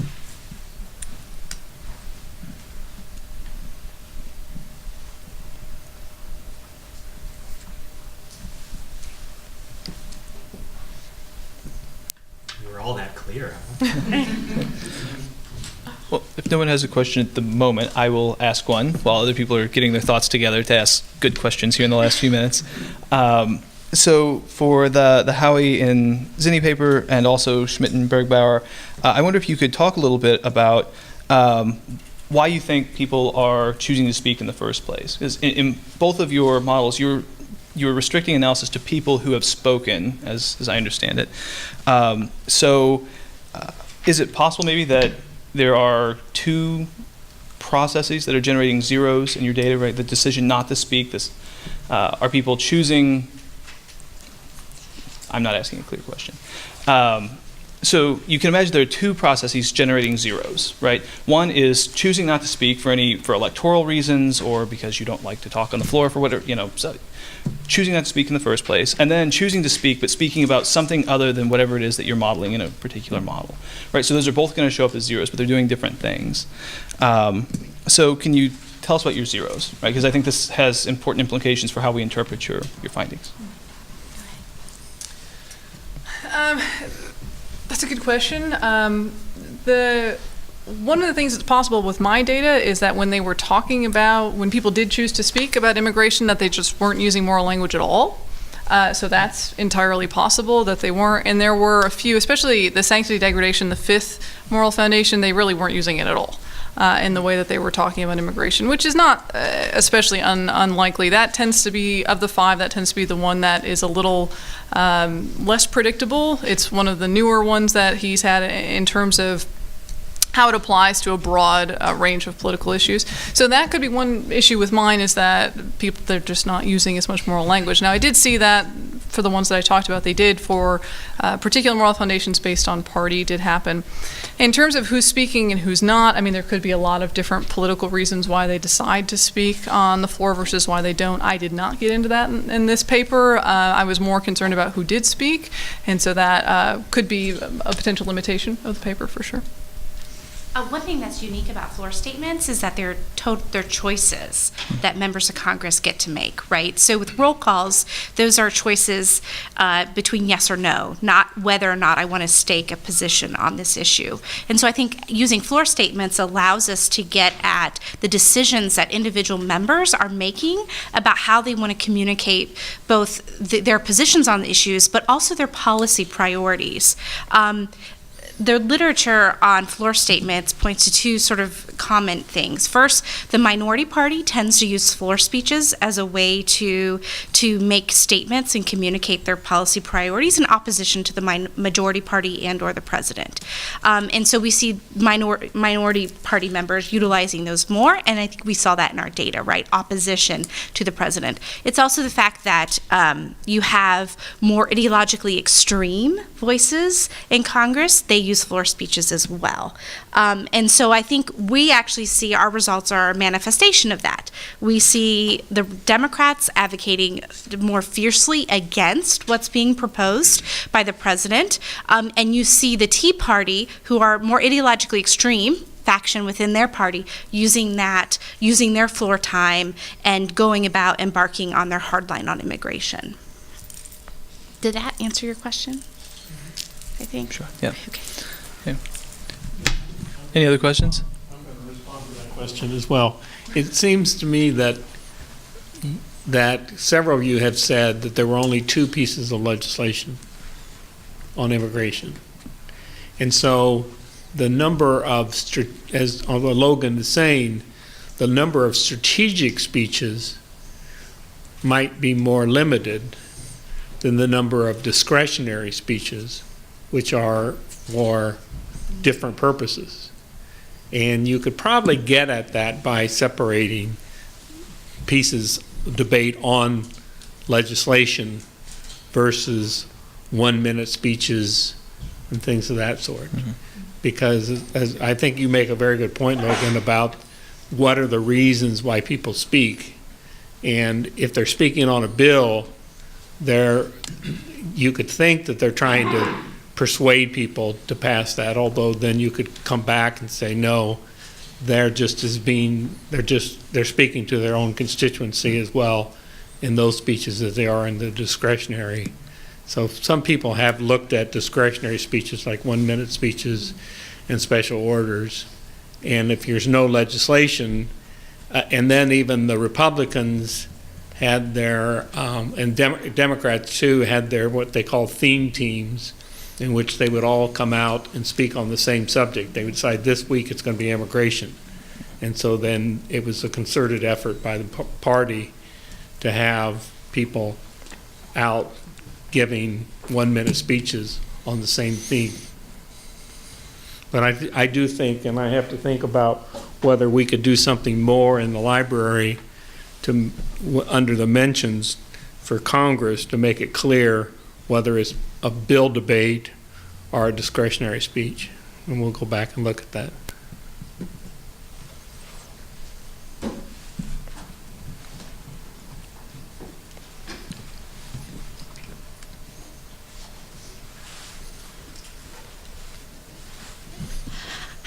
We're all that clear. Well, if no one has a question at the moment, I will ask one while other people are getting their thoughts together to ask good questions here in the last few minutes. So for the Hoewe and Zinni paper and also Schmitt and Bergbower, I wonder if you could talk a little bit about why you think people are choosing to speak in the first place. Because in both of your models, you're restricting analysis to people who have spoken, as I understand it. So is it possible maybe that there are two processes that are generating zeros in your data, right? The decision not to speak, are people choosing? I'm not asking a clear question. So you can imagine there are two processes generating zeros, right? One is choosing not to speak for electoral reasons or because you don't like to talk on the floor for whatever, so choosing not to speak in the first place, and then choosing to speak but speaking about something other than whatever it is that you're modeling in a particular model, right? So those are both going to show up as zeros, but they're doing different things. So can you tell us about your zeros, right? Because I think this has important implications for how we interpret your findings. That's a good question. One of the things that's possible with my data is that when they were talking about, when people did choose to speak about immigration, that they just weren't using moral language at all. So that's entirely possible that they weren't. And there were a few, especially the sanctity degradation, the fifth moral foundation, they really weren't using it at all in the way that they were talking about immigration, which is not especially unlikely. That tends to be, of the five, that tends to be the one that is a little less predictable. It's one of the newer ones that he's had in terms of how it applies to a broad range of political issues. So that could be one issue with mine, is that they're just not using as much moral language. Now, I did see that for the ones that I talked about, they did for particular moral foundations based on party did happen. In terms of who's speaking and who's not, I mean, there could be a lot of different political reasons why they decide to speak on the floor versus why they don't. I did not get into that in this paper. I was more concerned about who did speak, and so that could be a potential limitation of the paper for sure. One thing that's unique about floor statements is that they're choices that members of Congress get to make, right? So with roll calls, those are choices between yes or no, not whether or not I want to stake a position on this issue. And so I think using floor statements allows us to get at the decisions that individual members are making about how they want to communicate both their positions on the issues, but also their policy priorities. The literature on floor statements points to two sort of common things. First, the minority party tends to use floor speeches as a way to make statements and communicate their policy priorities in opposition to the majority party and or the president. And so we see minority party members utilizing those more, and I think we saw that in our data, right? Opposition to the president. It's also the fact that you have more ideologically extreme voices in Congress. They use floor speeches as well. And so I think we actually see our results are a manifestation of that. We see the Democrats advocating more fiercely against what's being proposed by the president, and you see the Tea Party, who are more ideologically extreme, faction within their party, using their floor time and going about embarking on their hard line on immigration. Did that answer your question? I think. Sure. Yeah. Okay. Any other questions? I'm going to respond to that question as well. It seems to me that several of you have said that there were only two pieces of legislation on immigration. And so the number of, as Logan is saying, the number of strategic speeches might be more limited than the number of discretionary speeches, which are for different purposes. And you could probably get at that by separating pieces of debate on legislation versus 1-minute speeches and things of that sort. Mm-hmm. Because as I think you make a very good point, Logan, about what are the reasons why people speak. And if they're speaking on a bill, you could think that they're trying to persuade people to pass that, although then you could come back and say, no, they're speaking to their own constituency as well in those speeches as they are in the discretionary. So some people have looked at discretionary speeches like 1-minute speeches and special orders. And if there's no legislation, and then even the Republicans had their, and Democrats too, had their what they call theme teams, in which they would all come out and speak on the same subject. They would decide this week it's going to be immigration. And so then it was a concerted effort by the party to have people out giving 1-minute speeches on the same theme. But I do think, and I have to think about whether we could do something more in the library under the mentions for Congress to make it clear whether it's a bill debate or a discretionary speech. And we'll go back and look at that.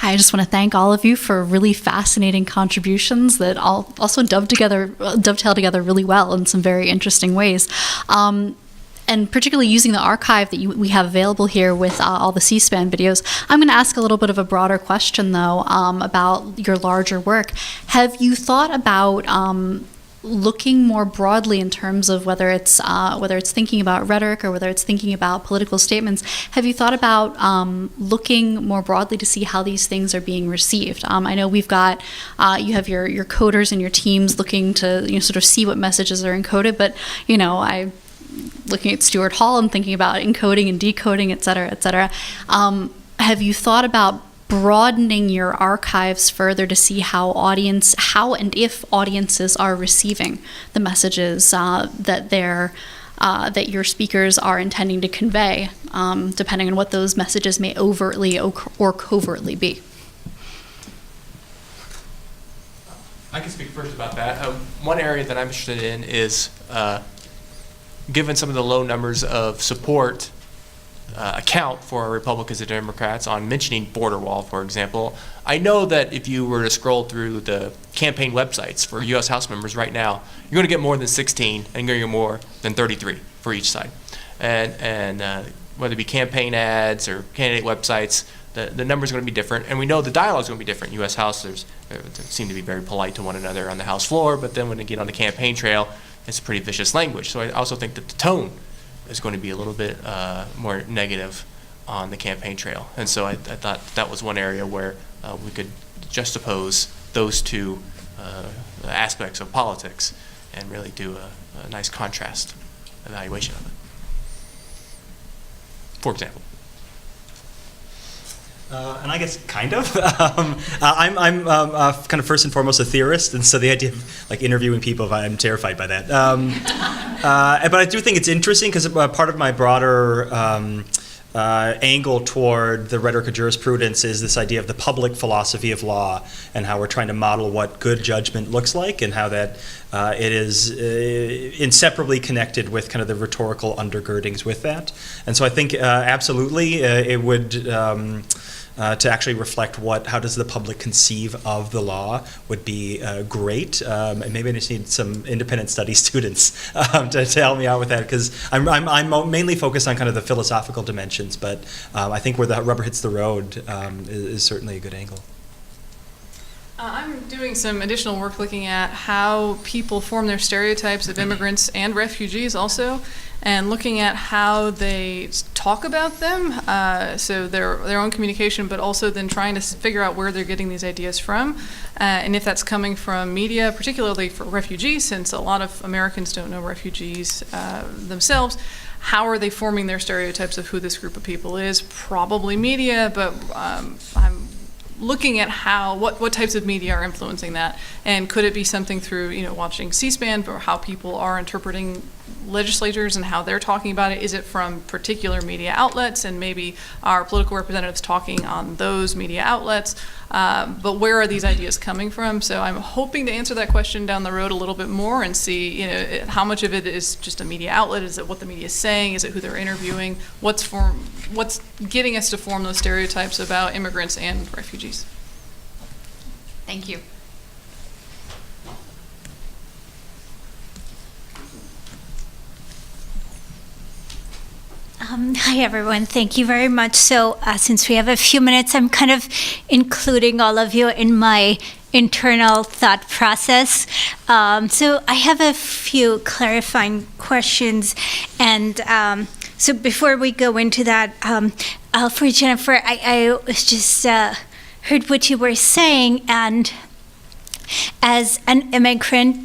I just want to thank all of you for really fascinating contributions that all also dovetail together really well in some very interesting ways. And particularly using the archive that we have available here with all the C-SPAN videos. I'm going to ask a little bit of a broader question, though, about your larger work. Have you thought about looking more broadly in terms of whether it's thinking about rhetoric or whether it's thinking about political statements? Have you thought about looking more broadly to see how these things are being received? I know we've got you have your coders and your teams looking to sort of see what messages are encoded, but I looking at Stuart Hall and thinking about encoding and decoding, et cetera, et cetera. Have you thought about broadening your archives further to see how and if audiences are receiving the messages that your speakers are intending to convey, depending on what those messages may overtly or covertly be? I can speak first about that. One area that I'm interested in is, given some of the low numbers of support account for Republicans and Democrats on mentioning border wall, for example. I know that if you were to scroll through the campaign websites for U.S. House members right now, you're going to get more than 16 and you're going to get more than 33 for each side. And whether it be campaign ads or candidate websites, the numbers are going to be different. And we know the dialogue is going to be different. U.S. House, they seem to be very polite to one another on the House floor, but then when they get on the campaign trail, it's pretty vicious language. So I also think that the tone is going to be a little bit more negative on the campaign trail. And so I thought that was one area where we could juxtapose those two aspects of politics and really do a nice contrast evaluation of it. For example. And I guess kind of. I'm kind of first and foremost a theorist, and so the idea of like interviewing people, I'm terrified by that. But I do think it's interesting because part of my broader angle toward the rhetoric of jurisprudence is this idea of the public philosophy of law and how we're trying to model what good judgment looks like and how that it is inseparably connected with kind of the rhetorical undergirdings with that. And so I think absolutely it would to actually reflect how does the public conceive of the law would be great. And maybe I just need some independent study students to help me out with that, because I'm mainly focused on kind of the philosophical dimensions, but I think where the rubber hits the road is certainly a good angle. I'm doing some additional work looking at how people form their stereotypes of immigrants and refugees also, and looking at how they talk about them, so their own communication, but also then trying to figure out where they're getting these ideas from, and if that's coming from media, particularly for refugees, since a lot of Americans don't know refugees themselves. How are they forming their stereotypes of who this group of people is? Probably media, but I'm looking at what types of media are influencing that, and could it be something through watching C-SPAN, or how people are interpreting legislators and how they're talking about it? Is it from particular media outlets, and maybe our political representatives talking on those media outlets? But where are these ideas coming from? So I'm hoping to answer that question down the road a little bit more and see how much of it is just a media outlet. Is it what the media is saying? Is it who they're interviewing? What's getting us to form those stereotypes about immigrants and refugees? Thank you. Hi, everyone. Thank you very much. So since we have a few minutes, I'm kind of including all of you in my internal thought process. So I have a few clarifying questions. And so before we go into that, for Jennifer, I was just heard what you were saying. And as an immigrant,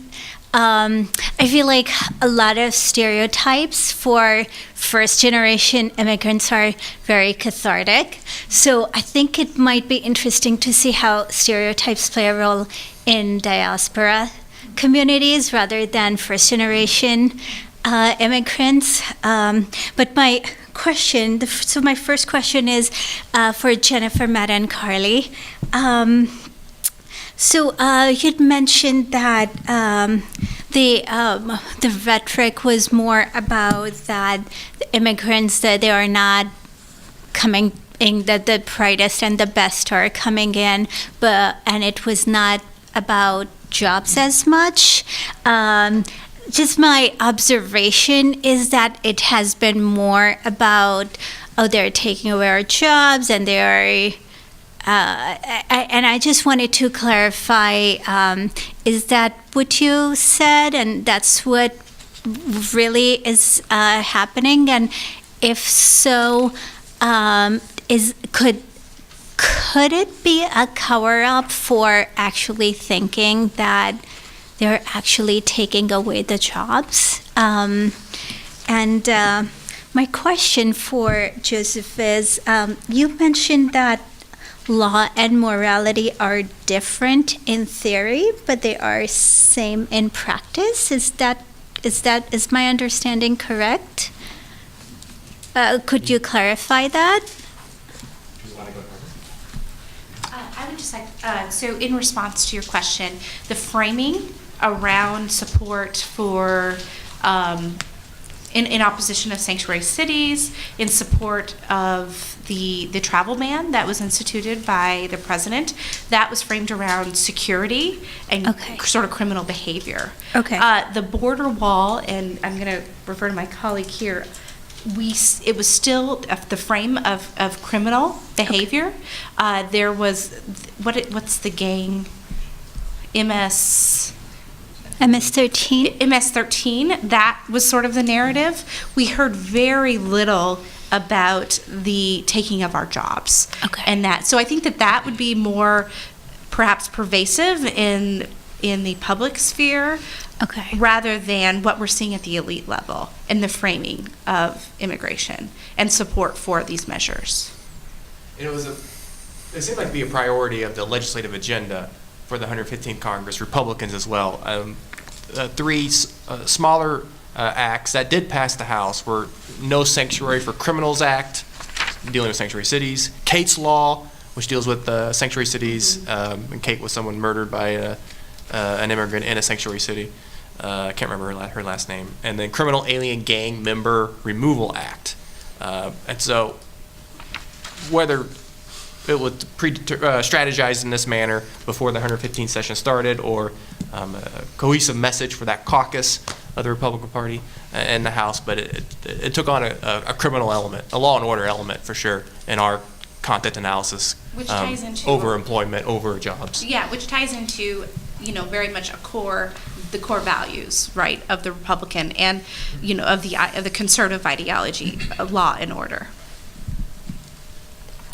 I feel like a lot of stereotypes for first-generation immigrants are very cathartic. So I think it might be interesting to see how stereotypes play a role in diaspora communities rather than first-generation immigrants. But my question, so my first question is for Jennifer, Matt, and Carley. So you'd mentioned that the rhetoric was more about that the immigrants, that they are not coming in, that the brightest and the best are coming in, and it was not about jobs as much. Just my observation is that it has been more about, they're taking away our jobs and they are. And I just wanted to clarify, is that what you said, and that's what really is happening? And if so, could it be a cover-up for actually thinking that they're actually taking away the jobs? And my question for Joesph is, you mentioned that law and morality are different in theory, but they are same in practice. Is my understanding correct? Could you clarify that? I would just like, so in response to your question, the framing around support for in opposition of sanctuary cities, in support of the travel ban that was instituted by the president. That was framed around security and sort of criminal behavior. Okay. The border wall, and I'm going to refer to my colleague here, it was still the frame of criminal behavior. There was, what's the gang? MS-13, that was sort of the narrative. We heard very little about the taking of our jobs. And that, so I think that would be more perhaps pervasive in the public sphere, rather than what we're seeing at the elite level in the framing of immigration and support for these measures. It seemed like to be a priority of the legislative agenda for the 115th Congress, Republicans as well. Three smaller acts that did pass the House were No Sanctuary for Criminals Act, dealing with sanctuary cities, Kate's Law, which deals with sanctuary cities, and Kate was someone murdered by an immigrant in a sanctuary city. I can't remember her last name. And then Criminal Alien Gang Member Removal Act. And so whether it was strategized in this manner before the 115th session started, or a cohesive message for that caucus of the Republican Party in the House, but it took on a criminal element, a law and order element for sure, in our content analysis, which ties into overemployment, over jobs. Yeah, which ties into very much the core values, right, of the Republican and of the conservative ideology of law and order.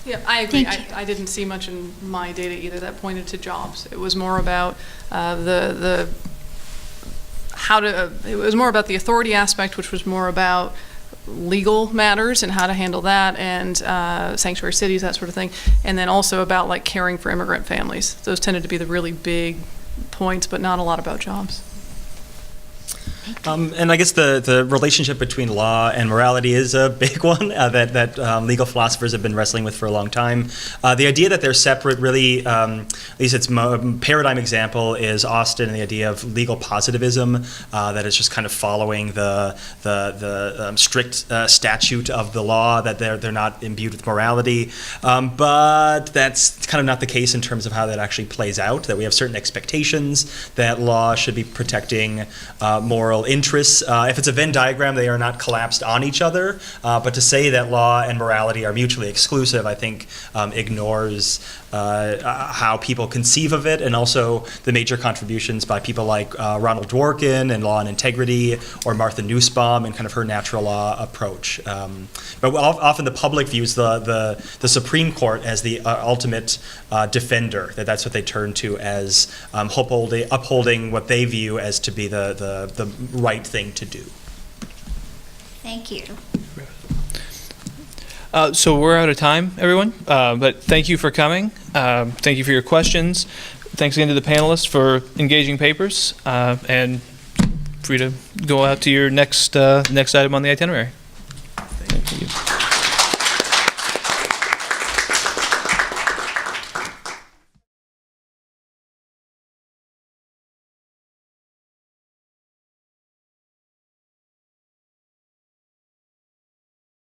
Yeah, I agree. I didn't see much in my data either that pointed to jobs. It was more about it was more about the authority aspect, which was more about legal matters and how to handle that, and sanctuary cities, that sort of thing, and then also about like caring for immigrant families. Those tended to be the really big points, but not a lot about jobs. And I guess the relationship between law and morality is a big one that legal philosophers have been wrestling with for a long time. The idea that they're separate really, at least its paradigm example is Austin, and the idea of legal positivism, that is just kind of following the strict statute of the law, that they're not imbued with morality. But that's kind of not the case in terms of how that actually plays out, that we have certain expectations that law should be protecting moral interests. If it's a Venn diagram, they are not collapsed on each other, but to say that law and morality are mutually exclusive, I think ignores how people conceive of it, and also the major contributions by people like Ronald Dworkin and Law and Integrity, or Martha Nussbaum and kind of her natural law approach. But often the public views the Supreme Court as the ultimate defender, that's what they turn to as upholding what they view as to be the right thing to do. Thank you. So we're out of time, everyone, but thank you for coming. Thank you for your questions. Thanks again to the panelists for engaging papers, and free to go out to your next item on the itinerary. Thank you.